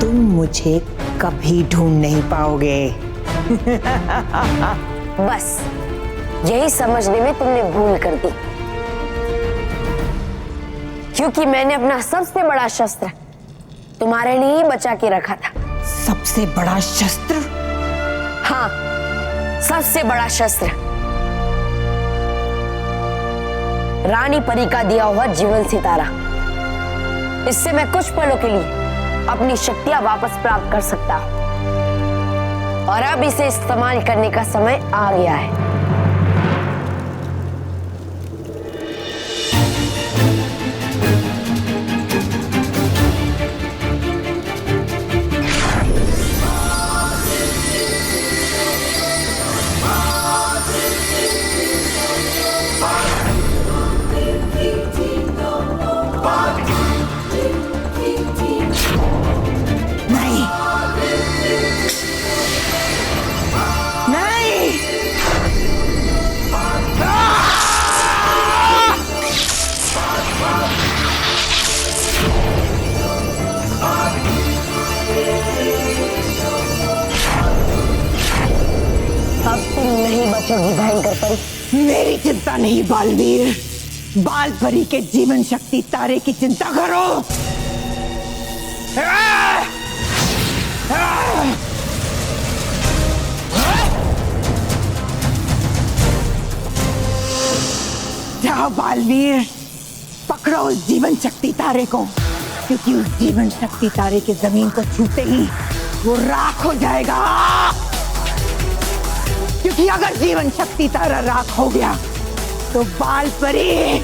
तुम मुझे कभी ढूंढ नहीं पाओगे।
बस यही समझने में तुमने भूल कर दी, क्योंकि मैंने अपना सबसे बड़ा शस्त्र तुम्हारे लिए ही बचा के रखा था।
सबसे बड़ा शस्त्र?
हाँ, सबसे बड़ा शस्त्र रानी परी का दिया हुआ जीवन सितारा। इससे मैं कुछ पलों के लिए अपनी शक्तियां वापस प्राप्त कर सकता हूं, और अब इसे इस्तेमाल करने का समय आ गया है। भयंकर परी,
मेरी चिंता नहीं बालवीर, बाल परी के जीवन शक्ति तारे की चिंता करो। जाओ बालवीर, पकड़ो उस जीवन शक्ति तारे को, क्योंकि उस जीवन शक्ति तारे के जमीन को छूते ही वो राख हो जाएगा। क्योंकि अगर जीवन शक्ति तारा राख हो गया तो बाल परी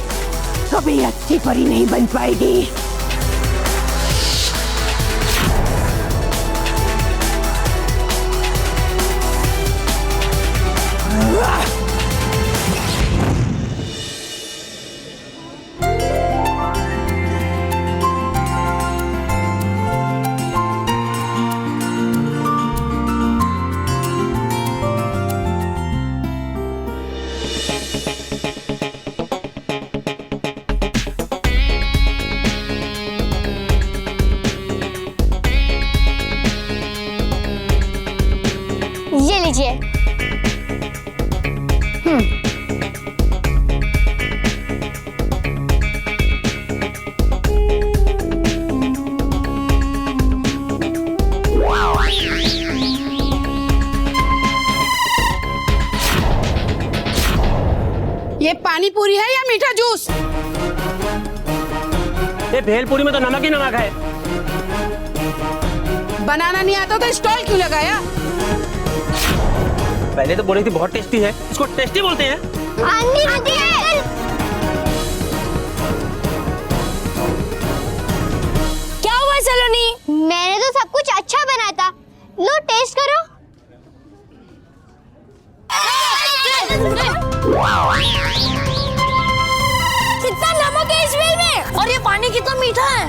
कभी अच्छी परी नहीं बन पाएगी।
ये लीजिए।
ये पानी पूरी है या मीठा जूस?
ये भेलपुरी में तो नमक ही नमक है।
बनाना नहीं आता तो स्टॉल क्यों लगाया?
पहले तो बोली थी बहुत टेस्टी है, इसको टेस्टी बोलते हैं।
क्या हुआ सलोनी? मैंने तो सब कुछ अच्छा बनाया था, लो टेस्ट करो। कितना नमक है इस वेल में, और ये पानी कितना मीठा है।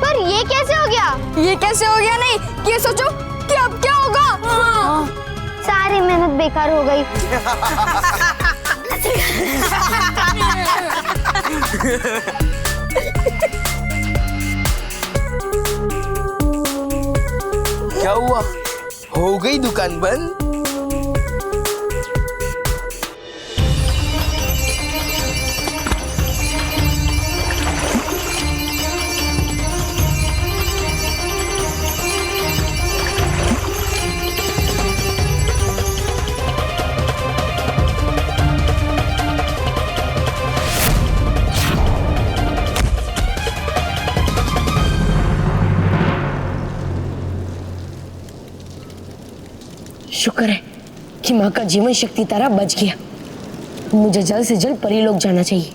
पर ये कैसे हो गया?
ये कैसे हो गया नहीं, ये सोचो कि अब क्या होगा।
सारी मेहनत बेकार हो गई।
क्या हुआ? हो गई दुकान बंद?
शुक्र है कि माँ का जीवन शक्ति तारा बच गया। मुझे जल्द से जल्द परीलोक जाना चाहिए।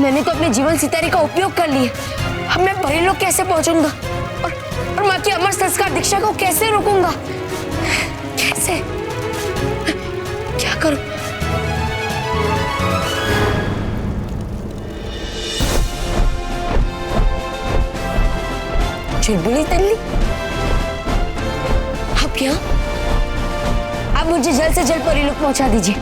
मैंने तो अपने जीवन सितारे का उपयोग कर लिया। अब मैं परीलोक कैसे पहुंचूंगा और माँ की अमर संस्कार दीक्षा को कैसे रोकूंगा? कैसे? क्या करूं? चुलबुली तल्ली, अब क्या? आप मुझे जल्द से जल्द परीलोक पहुंचा दीजिए।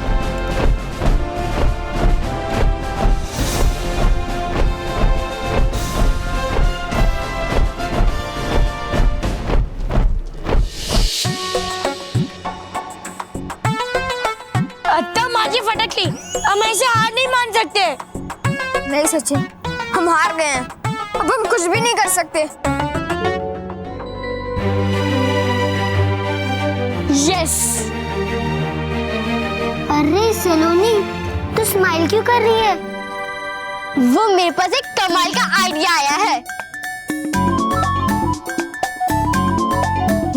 अत्ता माझी फटकली, हम ऐसे हार नहीं मान सकते।
नहीं सचिन, हम हार गए हैं। अब हम कुछ भी नहीं कर सकते।
यस।
अरे सलोनी, तू स्माइल क्यों कर रही है? वो मेरे पास एक कमाल का आइडिया आया है।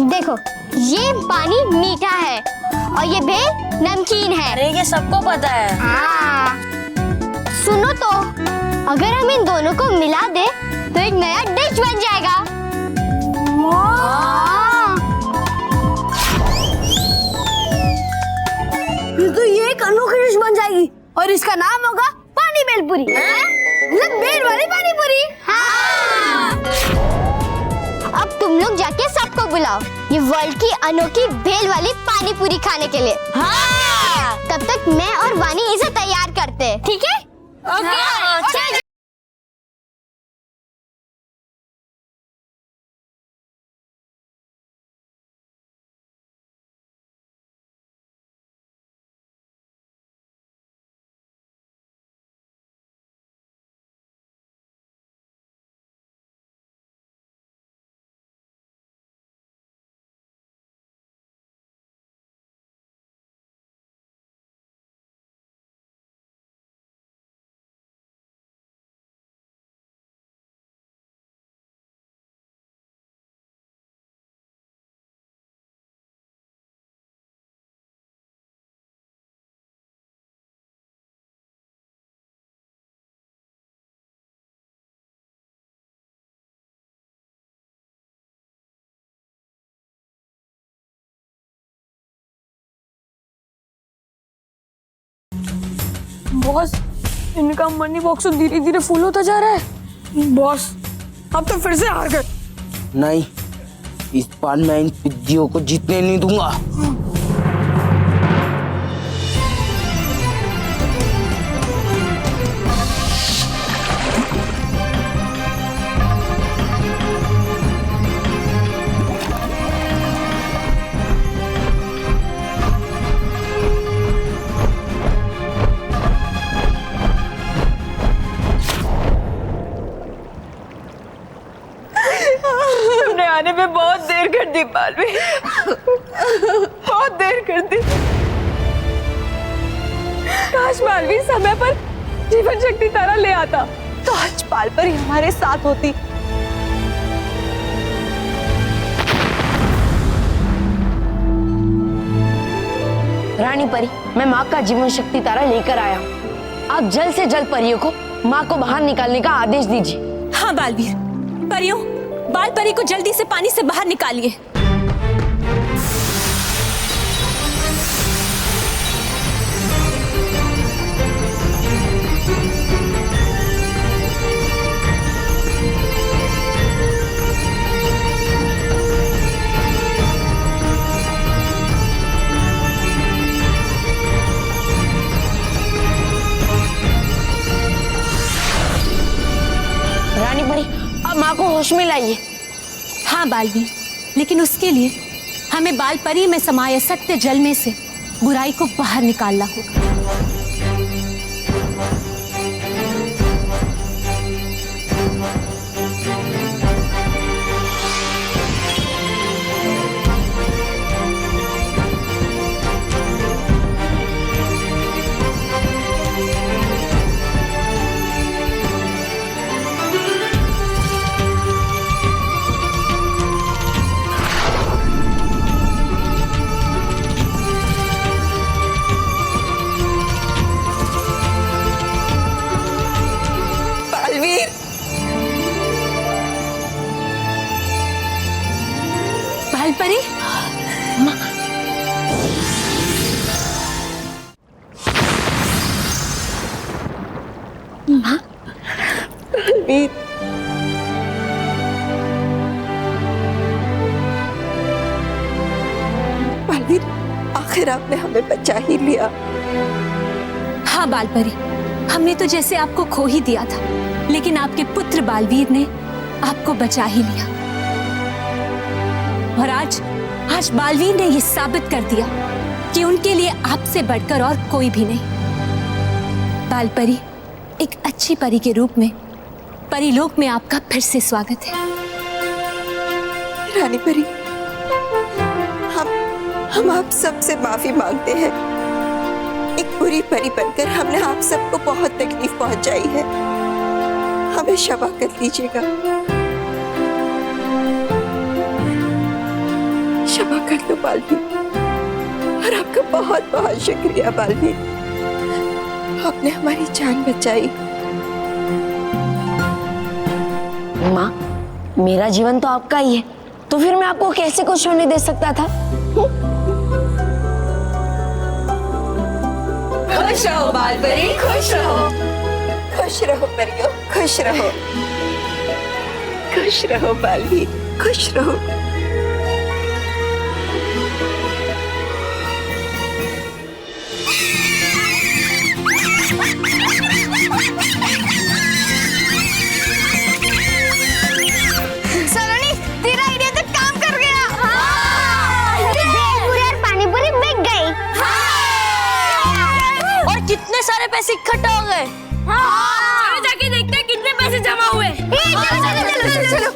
देखो, ये पानी मीठा है और ये भेल नमकीन है।
अरे ये सबको पता है।
हाँ। सुनो तो, अगर हम इन दोनों को मिला दे तो एक नया डिश बन जाएगा।
तो ये एक अनोखी डिश बन जाएगी और इसका नाम होगा पानी भेलपुरी। मतलब भेल वाली पानी पूरी।
हाँ। अब तुम लोग जाके सबको बुलाओ ये वर्ल्ड की अनोखी भेल वाली पानी पूरी खाने के लिए।
हाँ।
तब तक मैं और वानी इसे तैयार करते हैं, ठीक है?
ओके।
बॉस, इनका मनी बॉक्स तो धीरे धीरे फुल होता जा रहा है। बॉस, अब तो फिर से हार गए।
नहीं, इस बार मैं इन पिद्दियों को जीतने नहीं दूंगा।
तुमने आने में बहुत देर कर दी पालवी, बहुत देर कर दी। काश मालवी समय पर जीवन शक्ति तारा ले आता तो आज पाल पर ही हमारे साथ होती।
रानी परी, मैं माँ का जीवन शक्ति तारा लेकर आया हूँ। आप जल्द से जल्द परियों को माँ को बाहर निकालने का आदेश दीजिए।
हाँ बालवीर, परियों, बाल परी को जल्दी से पानी से बाहर निकालिए।
भाई, अब माँ को होश में लाइए।
हाँ बालवीर, लेकिन उसके लिए हमें बाल परी में समाये सत्य जल में से बुराई को बाहर निकालना होगा। बाल परी,
माँ, बलवीर, बलवीर, आखिर आपने हमें बचा ही लिया।
हाँ बाल परी, हमने तो जैसे आपको खो ही दिया था, लेकिन आपके पुत्र बालवीर ने आपको बचा ही लिया। और आज बालवीर ने यह साबित कर दिया कि उनके लिए आपसे बढ़कर और कोई भी नहीं। बाल परी, एक अच्छी परी के रूप में परीलोक में आपका फिर से स्वागत है।
रानी परी, हम आप सबसे माफी मांगते हैं। एक बुरी परी बनकर हमने आप सबको बहुत तकलीफ पहुंचाई है, हमें क्षमा कर दीजिएगा। क्षमा कर दो बालवीर, और आपका बहुत बहुत शुक्रिया बालवीर, आपने हमारी जान बचाई।
माँ, मेरा जीवन तो आपका ही है, तो फिर मैं आपको कैसे कुछ होने दे सकता था?
खुश रहो बाल परी, खुश रहो, खुश रहो परियो, खुश रहो, खुश रहो बालवीर, खुश रहो।
सलोनी, तेरा आइडिया तो काम कर गया। भेलपुरी और पानीपुरी बिक गई। और कितने सारे पैसे इकट्ठा हो गए। चलो जाके देखते हैं कितने पैसे जमा हुए। चलो।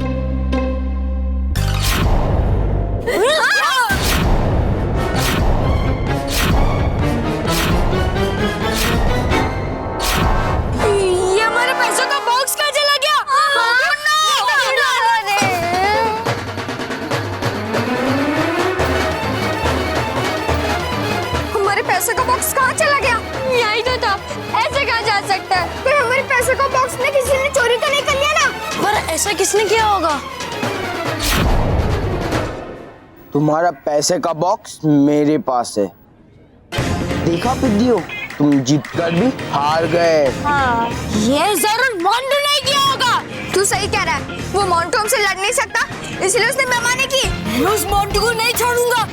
ये हमारे पैसों का बॉक्स कहाँ चला गया?
हमारे पैसे का बॉक्स कहाँ चला गया? यही तो था, ऐसे कहाँ जा सकता है? पर हमारे पैसे का बॉक्स में किसी ने चोरी तो नहीं कर लिया ना?
पर ऐसा किसने किया होगा?
तुम्हारा पैसे का बॉक्स मेरे पास है। देखा पिद्दियो, तुम जीत कर भी हार गए।
हाँ, ये जरूर मोंटू ने किया होगा।
तू सही कह रहा है, वो मोंटू हमसे लड़ नहीं सकता, इसलिए उसने बेईमानी की।
मैं उस मोंटू को नहीं छोड़ूंगा।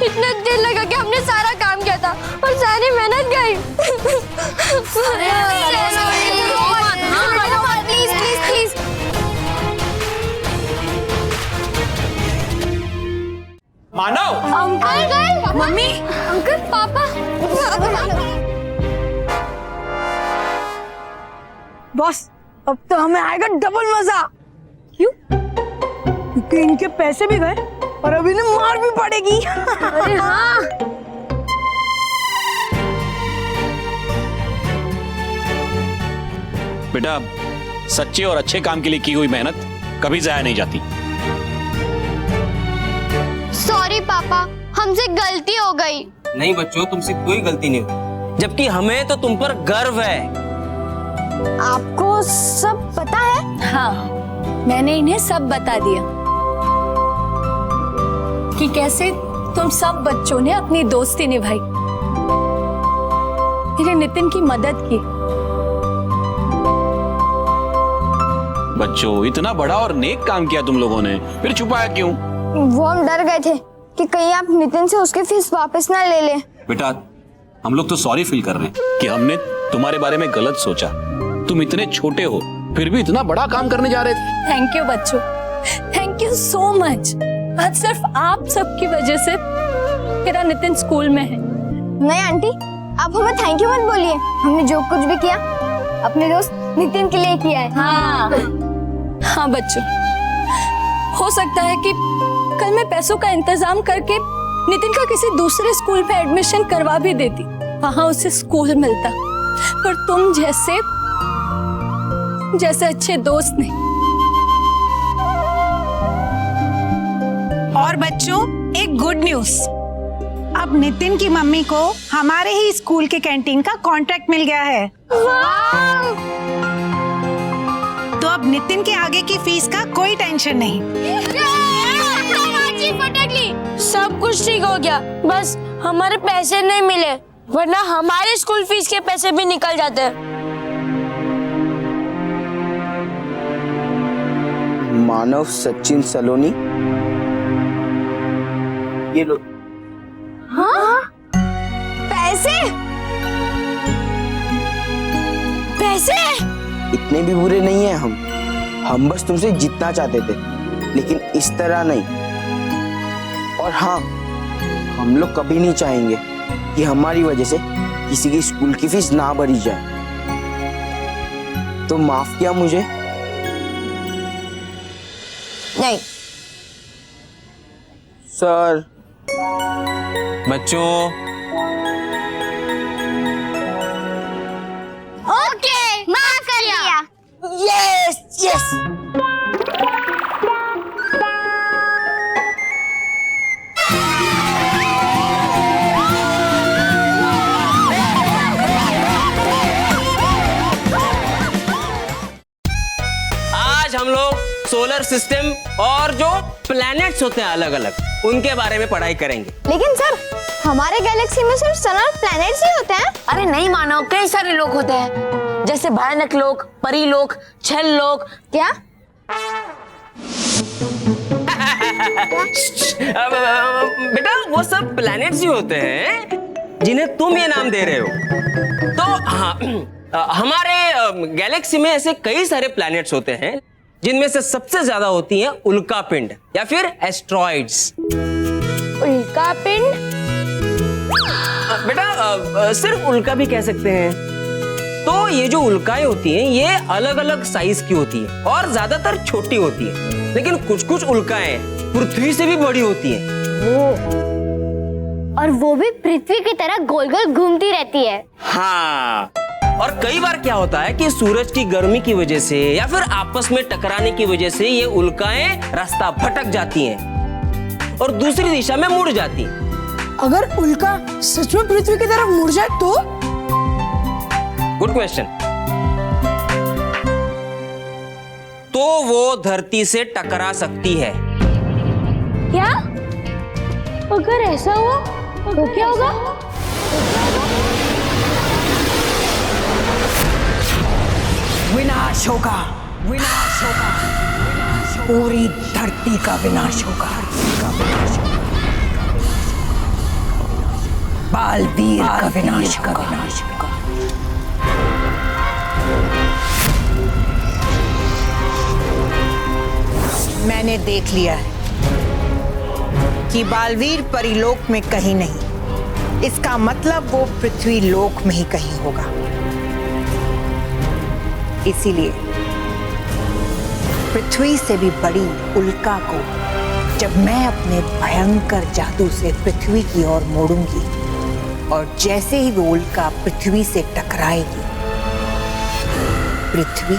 इतना दिल लगा कि हमने सारा काम किया था और सारी मेहनत गई। Please please please.
Manav,
uncle, mummy, uncle, पापा।
बॉस, अब तो हमें आएगा डबल मजा। क्यों? क्योंकि इनके पैसे भी गए और अभी इन्हें मार भी पड़ेगी।
अरे हाँ।
बेटा, सच्चे और अच्छे काम के लिए की हुई मेहनत कभी जाया नहीं जाती।
सॉरी पापा, हमसे गलती हो गई।
नहीं बच्चों, तुमसे कोई गलती नहीं हुई, जबकि हमें तो तुम पर गर्व है।
आपको सब पता है? हाँ, मैंने इन्हें सब बता दिया कि कैसे तुम सब बच्चों ने अपनी दोस्ती निभाई, मेरे नितिन की मदद की।
बच्चों, इतना बड़ा और नेक काम किया तुम लोगों ने, फिर छुपाया क्यों?
वो हम डर गए थे कि कहीं आप नितिन से उसकी फीस वापस ना ले लें।
बेटा, हम लोग तो सॉरी फील कर रहे हैं कि हमने तुम्हारे बारे में गलत सोचा। तुम इतने छोटे हो फिर भी इतना बड़ा काम करने जा रहे थे।
थैंक यू बच्चों, थैंक यू सो मच। आज सिर्फ आप सबकी वजह से मेरा नितिन स्कूल में है।
नहीं आंटी, आप हमें थैंक यू मत बोलिए। हमने जो कुछ भी किया अपने दोस्त नितिन के लिए किया है।
हाँ बच्चों, हो सकता है कि कल मैं पैसों का इंतजाम करके नितिन का किसी दूसरे स्कूल में एडमिशन करवा भी देती, वहां उसे स्कूल मिलता, पर तुम जैसे अच्छे दोस्त नहीं।
और बच्चों, एक गुड न्यूज, अब नितिन की मम्मी को हमारे ही स्कूल के कैंटीन का कॉन्ट्रैक्ट मिल गया है। तो अब नितिन के आगे की फीस का कोई टेंशन नहीं।
सब कुछ ठीक हो गया, बस हमारे पैसे नहीं मिले, वरना हमारे स्कूल फीस के पैसे भी निकल जाते।
मानव सचिन सलोनी, ये लो।
हाँ? पैसे?
पैसे?
इतने भी बुरे नहीं हैं हम बस तुमसे जीतना चाहते थे, लेकिन इस तरह नहीं। और हाँ, हम लोग कभी नहीं चाहेंगे कि हमारी वजह से किसी की स्कूल की फीस ना भरी जाए। तो माफ किया मुझे?
नहीं
सर।
बच्चों,
ओके, माफ कर दिया।
Yes yes.
आज हम लोग सोलर सिस्टम और जो प्लैनेट्स होते हैं अलग अलग, उनके बारे में पढ़ाई करेंगे।
लेकिन सर, हमारे गैलेक्सी में सिर्फ सन और प्लैनेट्स ही होते हैं।
अरे नहीं मानव, कई सारे लोग होते हैं, जैसे भयानक लोग, परी लोग, छल लोग।
क्या?
बेटा, वो सब प्लैनेट्स ही होते हैं जिन्हें तुम ये नाम दे रहे हो। तो हाँ, हमारे गैलेक्सी में ऐसे कई सारे प्लैनेट्स होते हैं जिनमें से सबसे ज्यादा होती हैं उल्का पिंड या फिर एस्ट्रॉइड्स।
उल्का पिंड?
बेटा, सिर्फ उल्का भी कह सकते हैं। तो ये जो उल्काएं होती हैं ये अलग अलग साइज की होती है और ज्यादातर छोटी होती है, लेकिन कुछ कुछ उल्काएं पृथ्वी से भी बड़ी होती हैं।
और वो भी पृथ्वी की तरह गोल गोल घूमती रहती है।
हाँ, और कई बार क्या होता है कि सूरज की गर्मी की वजह से या फिर आपस में टकराने की वजह से ये उल्काएं रास्ता भटक जाती हैं और दूसरी दिशा में मुड़ जाती हैं।
अगर उल्का सच में पृथ्वी की तरफ मुड़ जाए तो?
Good question. तो वो धरती से टकरा सकती है।
क्या? अगर ऐसा हुआ तो क्या होगा?
विनाश होगा, विनाश होगा, पूरी धरती का विनाश होगा, बालवीर का विनाश होगा।
मैंने देख लिया है कि बालवीर परिलोक में कहीं नहीं, इसका मतलब वो पृथ्वी लोक में ही कहीं होगा। इसीलिए पृथ्वी से भी बड़ी उल्का को जब मैं अपने भयंकर जादू से पृथ्वी की ओर मोड़ूंगी और जैसे ही वो उल्का पृथ्वी से टकराएगी, पृथ्वी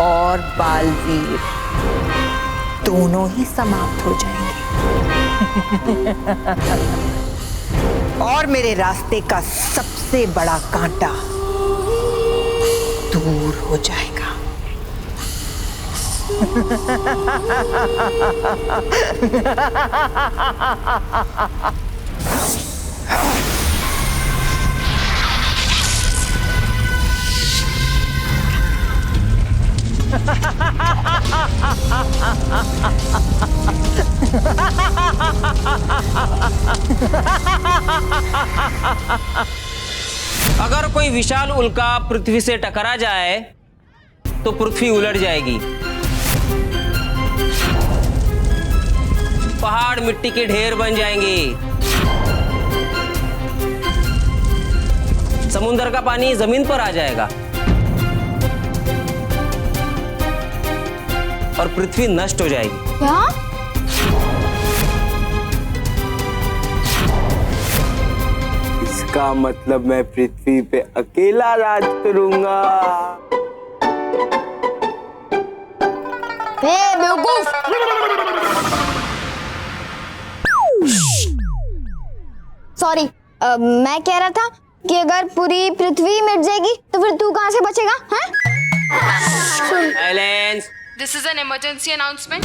और बालवीर दोनों ही समाप्त हो जाएंगे और मेरे रास्ते का सबसे बड़ा कांटा दूर हो जाएगा।
अगर कोई विशाल उल्का पृथ्वी से टकरा जाए तो पृथ्वी उलट जाएगी, पहाड़ मिट्टी के ढेर बन जाएंगे, समुद्र का पानी जमीन पर आ जाएगा और पृथ्वी नष्ट हो जाएगी।
क्या?
इसका मतलब मैं पृथ्वी पे अकेला राज करूंगा।
बेवकूफ! सॉरी, मैं कह रहा था कि अगर पूरी पृथ्वी मिट जाएगी तो फिर तू कहाँ से बचेगा?
Silence.
This is an emergency announcement.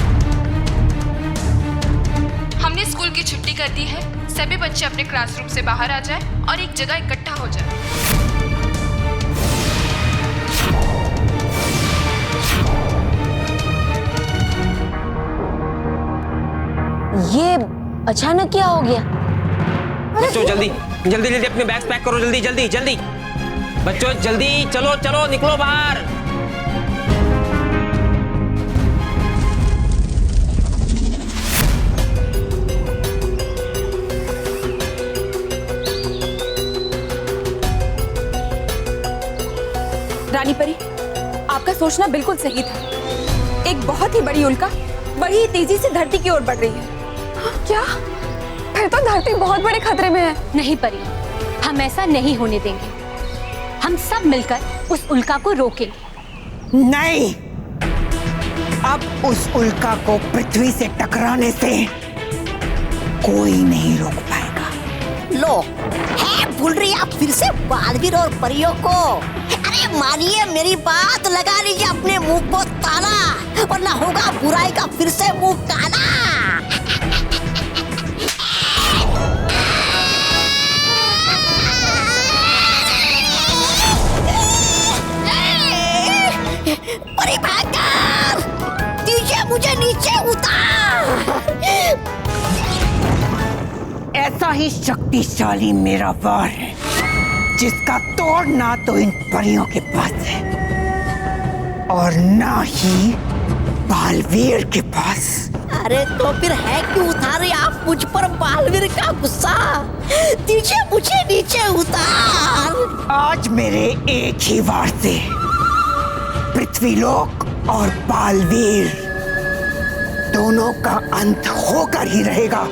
हमने स्कूल की छुट्टी कर दी है। सभी बच्चे अपने क्लासरूम से बाहर आ जाएं और एक जगह इकट्ठा हो जाएं।
ये अचानक क्या हो गया?
बच्चों जल्दी जल्दी जल्दी अपने बैग्स पैक करो, जल्दी जल्दी जल्दी। बच्चों जल्दी चलो चलो निकलो बाहर।
रानी परी, आपका सोचना बिल्कुल सही था। एक बहुत ही बड़ी उल्का बड़ी ही तेजी से धरती की ओर बढ़ रही है। क्या? फिर तो धरती बहुत बड़े खतरे में है।
नहीं परी, हम ऐसा नहीं होने देंगे। हम सब मिलकर उस उल्का को रोकेंगे।
नहीं, अब उस उल्का को पृथ्वी से टकराने से कोई नहीं रोक पाएगा।
लो, है भूल रही आप फिर से बालवीर और परियों को? अरे मानिए मेरी बात, लगा लीजिए अपने मुंह को ताला, वरना होगा बुराई का फिर से मुंह काला। परी भागकर दीजिए मुझे नीचे उतार।
ऐसा ही शक्तिशाली मेरा वार है जिसका तोड़ ना तो इन परियों के पास है और ना ही बालवीर के पास।
अरे तो फिर है क्यों उतारे आप मुझ पर बालवीर का गुस्सा? दीजिए मुझे नीचे उतार।
आज मेरे एक ही वार से पृथ्वीलोक और बालवीर दोनों का अंत होकर ही रहेगा।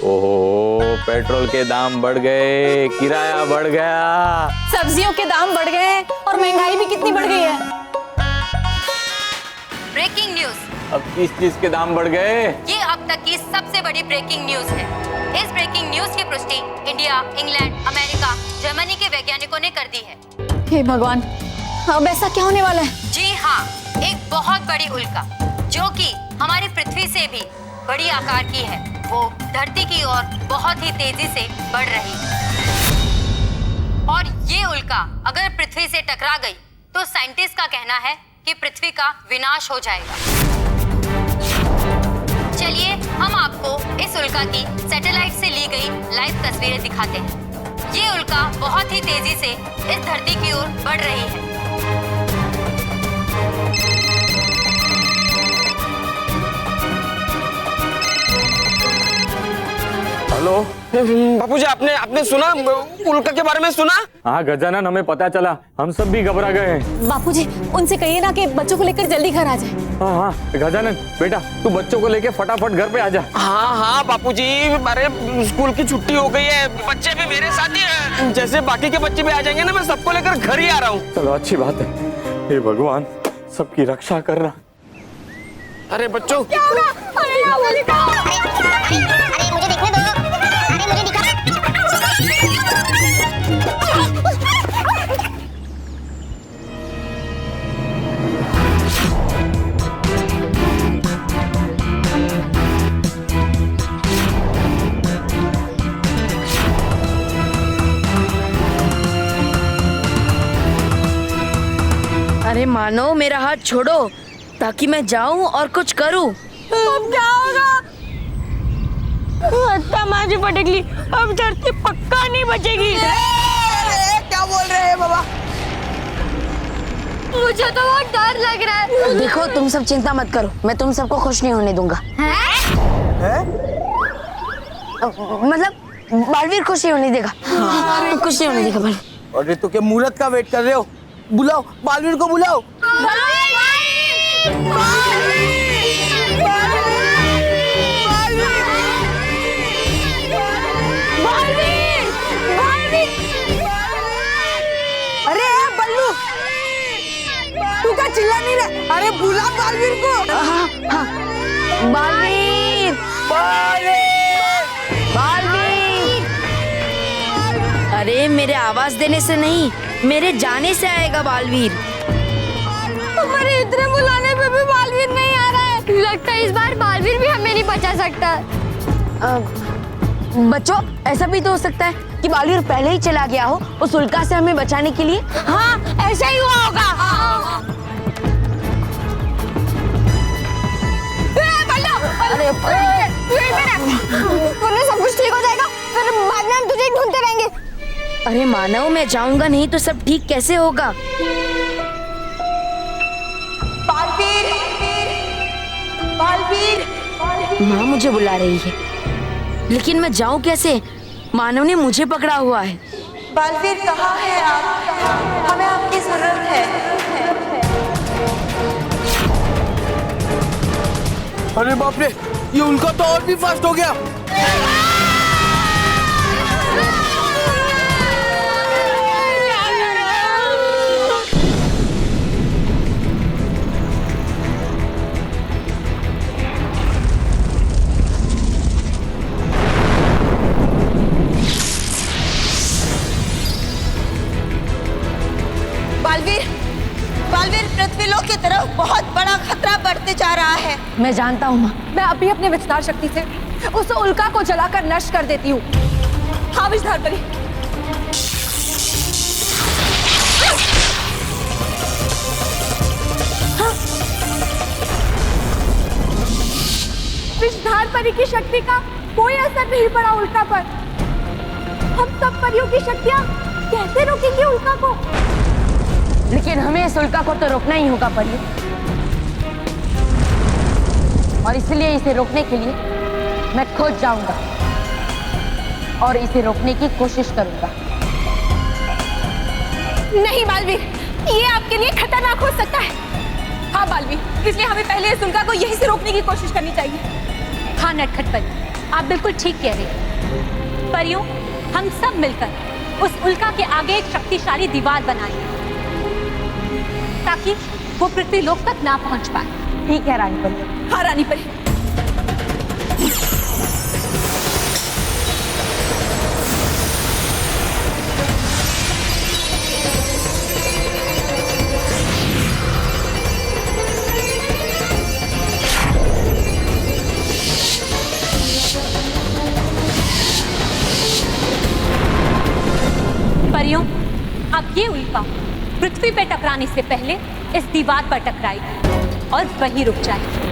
ओहो, पेट्रोल के दाम बढ़ गए, किराया बढ़ गया,
सब्जियों के दाम बढ़ गए हैं और महंगाई भी कितनी बढ़ गई है।
Breaking news.
अब किस चीज के दाम बढ़ गए?
ये अब तक की सबसे बड़ी ब्रेकिंग न्यूज है। इस ब्रेकिंग न्यूज की पुष्टि इंडिया, इंग्लैंड, अमेरिका, जर्मनी के वैज्ञानिकों ने कर दी है।
हे भगवान, अब ऐसा क्या होने वाला है?
जी हाँ, एक बहुत बड़ी उल्का जो कि हमारी पृथ्वी से भी बड़ी आकार की है, वो धरती की ओर बहुत ही तेजी से बढ़ रही है। और ये उल्का अगर पृथ्वी से टकरा गई तो साइंटिस्ट का कहना है कि पृथ्वी का विनाश हो जाएगा। चलिए हम आपको इस उल्का की सैटेलाइट से ली गई लाइव तस्वीरें दिखाते हैं। ये उल्का बहुत ही तेजी से इस धरती की ओर बढ़ रही है।
हेलो
बापूजी, आपने सुना उल्का के बारे में सुना?
हाँ गजानन, हमें पता चला, हम सब भी घबरा गए हैं।
बापूजी, उनसे कहिए ना कि बच्चों को लेकर जल्दी घर आ जाए।
हाँ हाँ गजानन बेटा, तू बच्चों को लेके फटाफट घर पे आ जा।
हाँ हाँ बापूजी, अरे स्कूल की छुट्टी हो गई है, बच्चे भी मेरे साथ ही हैं। जैसे बाकी के बच्चे भी आ जाएंगे ना, मैं सबको लेकर घर ही आ रहा हूँ।
चलो अच्छी बात है। हे भगवान, सबकी रक्षा करना।
अरे बच्चों,
क्या होगा? अरे मुझे देखने दो। अरे मुझे दिखा।
अरे मानो, मेरा हाथ छोड़ो ताकि मैं जाऊं और कुछ करूं।
अब क्या होगा? अत्ता माजी फटकली, अब धरती पक्का नहीं बचेगी।
क्या बोल रहे हैं बाबा?
मुझे तो बहुत डर लग रहा है।
देखो, तुम सब चिंता मत करो, मैं तुम सबको खुश नहीं होने दूंगा। मतलब बालवीर खुश नहीं होने देगा। खुश नहीं होने देगा बालवीर।
अरे तो क्या मुहूर्त का वेट कर रहे हो? बुलाओ बालवीर को, बुलाओ।
अरे बल्लू, तू क्या चिल्ला नहीं रहा? अरे बुला बालवीर को।
बालवीर, बालवीर। अरे मेरे आवाज देने से नहीं, मेरे जाने से आएगा बालवीर।
हमारे इतने बुलाने पे भी बालवीर नहीं आ रहा है। लगता है इस बार बालवीर भी हमें नहीं बचा सकता।
बच्चों, ऐसा भी तो हो सकता है कि बालवीर पहले ही चला गया हो उस उल्का से हमें बचाने के लिए।
हाँ, ऐसा ही हुआ होगा।
अरे
सब कुछ ठीक हो जाएगा, फिर बाद में हम तुझे ढूंढते रहेंगे।
अरे मानव, मैं जाऊंगा नहीं तो सब ठीक कैसे होगा?
बालवीर, बालवीर।
माँ मुझे बुला रही है, लेकिन मैं जाऊं कैसे? मानव ने मुझे पकड़ा हुआ है।
बालवीर कहाँ है आप? हमें आपकी जरूरत है।
अरे बाप रे, ये उनका तो और भी फास्ट हो गया।
बालवीर, बालवीर, पृथ्वीलोक की तरफ बहुत बड़ा खतरा बढ़ते जा रहा है।
मैं जानता हूँ माँ।
मैं अभी अपने विस्तार शक्ति से उस उल्का को जलाकर नष्ट कर देती हूँ। हाँ विस्तार परी। विस्तार परी की शक्ति का कोई असर नहीं पड़ा उल्का पर। हम सब परियों की शक्तियाँ कैसे रोकेंगे उल्का को?
लेकिन हमें इस उल्का को तो रोकना ही होगा परियों, और इसलिए इसे रोकने के लिए मैं खुद जाऊंगा और इसे रोकने की कोशिश करूंगा।
नहीं बालवीर, ये आपके लिए खतरनाक हो सकता है। हाँ बालवीर, इसलिए हमें पहले इस उल्का को यहीं से रोकने की कोशिश करनी चाहिए।
हाँ नटखट परी, आप बिल्कुल ठीक कह रहे हैं। परियों, हम सब मिलकर उस उल्का के आगे एक शक्तिशाली दीवार बनाएंगे ताकि वो पृथ्वीलोक तक ना पहुंच पाए।
ठीक है रानी परी।
हाँ रानी परी।
परियों, अब ये उल्का पृथ्वी पे टकराने से पहले इस दीवार पर टकराएगी और वहीं रुक जाएगी।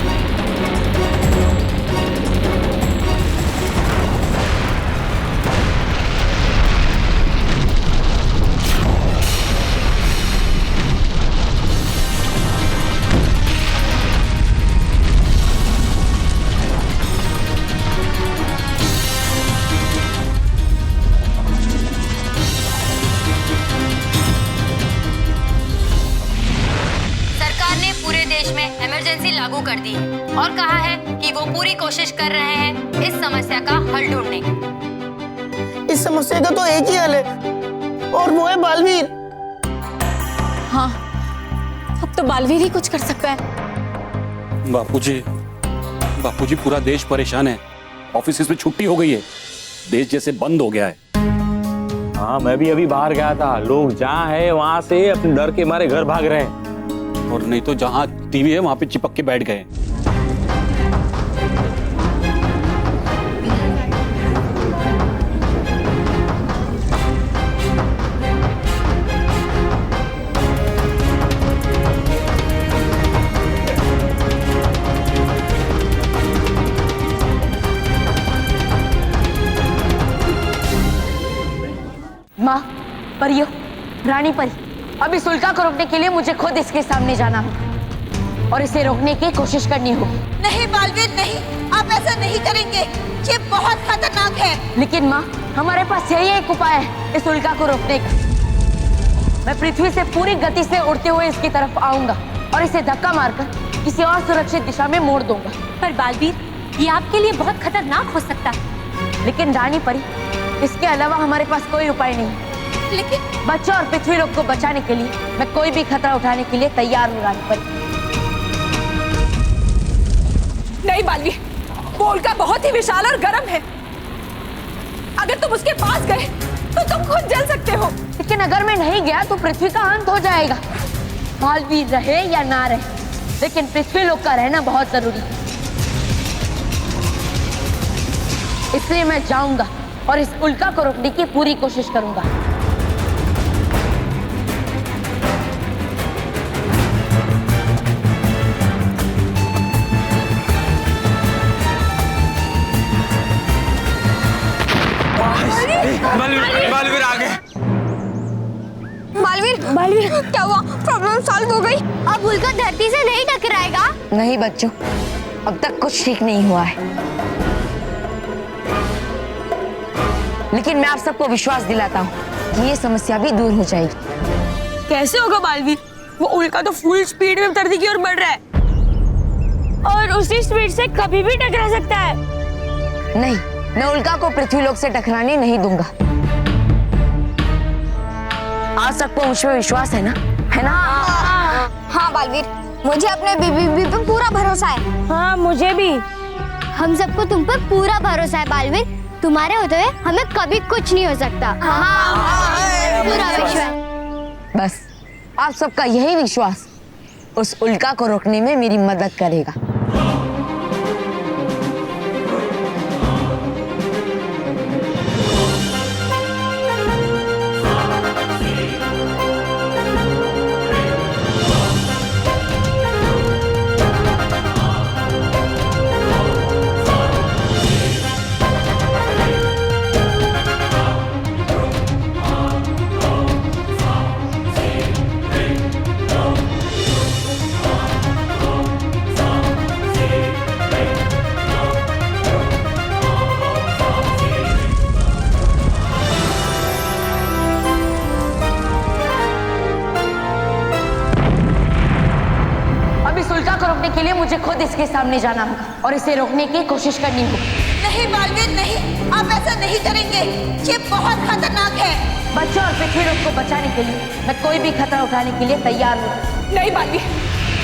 लागू कर दी है और कहा है कि वो पूरी कोशिश कर रहे हैं इस समस्या का हल ढूंढने की।
इस समस्या का तो एक ही हल है और वो है बालवीर।
हाँ, अब तो बालवीर ही कुछ कर सकता है।
बापूजी पूरा देश परेशान है। ऑफिस में छुट्टी हो गई है, देश जैसे बंद हो गया है।
हाँ, मैं भी अभी बाहर गया था। लोग जहाँ है वहां से अपने डर के मारे घर भाग रहे हैं,
और नहीं तो जहां टीवी है वहां पे चिपक के बैठ गए।
माँ, परियो, रानी परी, अब इस उल्का को रोकने के लिए मुझे खुद इसके सामने जाना होगा और इसे रोकने की कोशिश करनी होगी।
नहीं बालवीर नहीं, आप ऐसा नहीं करेंगे, ये बहुत खतरनाक है।
लेकिन माँ, हमारे पास यही एक उपाय है इस उल्का को रोकने का। मैं पृथ्वी से पूरी गति से उड़ते हुए इसकी तरफ आऊंगा और इसे धक्का मारकर किसी और सुरक्षित दिशा में मोड़ दूंगा।
पर बालवीर, ये आपके लिए बहुत खतरनाक हो सकता है।
लेकिन रानी परी, इसके अलावा हमारे पास कोई उपाय नहीं है।
लेकिन
बच्चों और पृथ्वी लोक को बचाने के लिए मैं कोई भी खतरा उठाने के लिए तैयार हूँ रानी परी।
नहीं बालवीर, वो उल्का बहुत ही विशाल और गर्म है। अगर तुम उसके पास गए तो तुम खुद जल सकते हो।
लेकिन अगर मैं नहीं गया तो पृथ्वी का अंत हो जाएगा। बालवीर रहे या ना रहे, लेकिन पृथ्वी लोक का रहना बहुत जरूरी है। इसलिए मैं जाऊंगा और इस उल्का को रोकने की पूरी कोशिश करूंगा।
बालवीर आ गए।
बालवीर क्या हुआ? प्रॉब्लम सॉल्व हो गई?
अब उल्का धरती से नहीं टकराएगा?
नहीं बच्चों, अब तक कुछ ठीक नहीं हुआ है, लेकिन मैं आप सबको विश्वास दिलाता हूँ कि ये समस्या भी दूर हो जाएगी।
कैसे होगा बालवीर? वो उल्का तो फुल स्पीड में धरती की ओर बढ़ रहा है और उसी स्पीड से कभी भी टकरा सकता है।
नहीं, मैं उल्का को पृथ्वी लोक से टकराने नहीं दूंगा। आप सबको मुझ पर विश्वास है ना? है ना?
हाँ बालवीर, मुझे अपने बीबी पे पूरा भरोसा है।
हाँ मुझे भी।
हम सबको तुम पर पूरा भरोसा है बालवीर। तुम्हारे होते हुए हमें कभी कुछ नहीं हो सकता। हाँ, पूरा विश्वास।
बस आप सबका यही विश्वास उस उल्का को रोकने में मेरी मदद करेगा। के लिए मुझे खुद इसके सामने जाना होगा और इसे रोकने की कोशिश करनी होगी।
नहीं बालवीर नहीं, आप ऐसा नहीं करेंगे, ये बहुत खतरनाक है।
बच्चों और पृथ्वी लोक को बचाने के लिए मैं कोई भी खतरा उठाने के लिए तैयार हूँ।
नहीं बालवीर,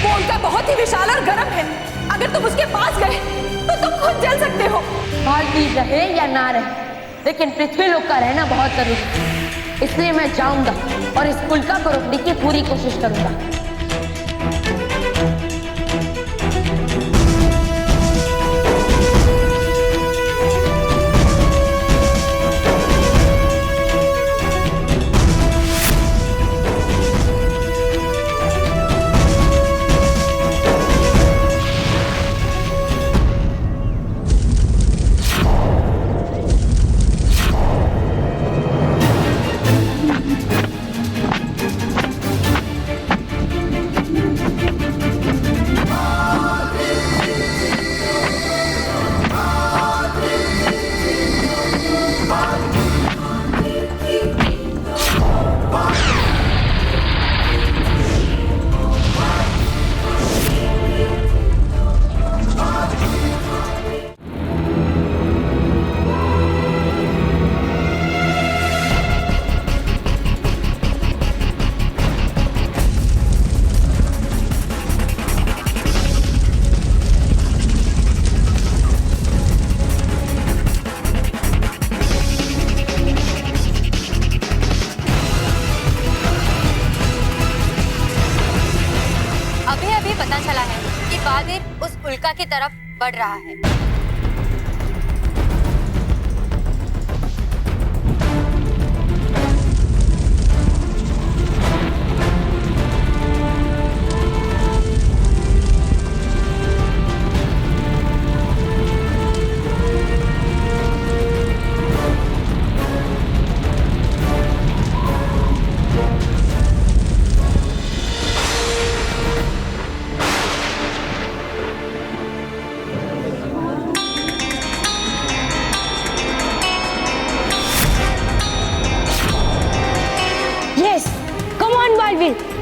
वो उल्का बहुत ही विशाल और गर्म है। अगर तुम उसके पास गए तो तुम खुद जल सकते हो।
बालवीर रहे या ना रहे, लेकिन पृथ्वी लोक का रहना बहुत जरूरी है। इसलिए मैं जाऊंगा और इस उल्का को रोकने की पूरी कोशिश करूंगा।
उल्का की तरफ बढ़ रहा है।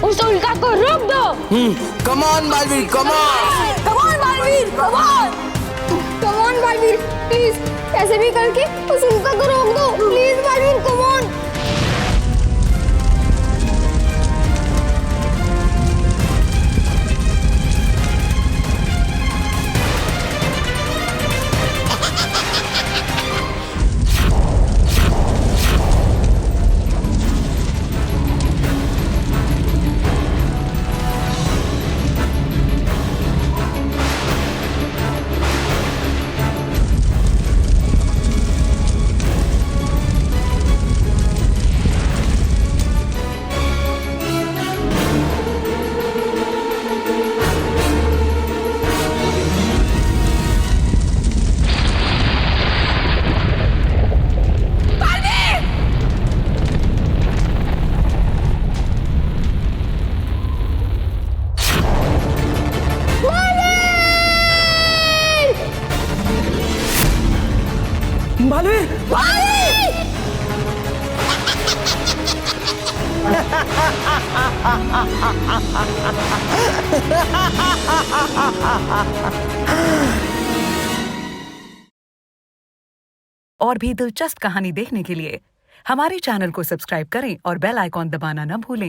उस उल्का को रोक दो।
Come on Baalveer, come on.
Come on Baalveer, come on. Come on Baalveer, please कैसे भी करके उस उल्का को रोक दो। Please Baalveer, come on.
और भी दिलचस्प कहानी देखने के लिए हमारे चैनल को सब्सक्राइब करें और बेल आइकॉन दबाना न भूलें।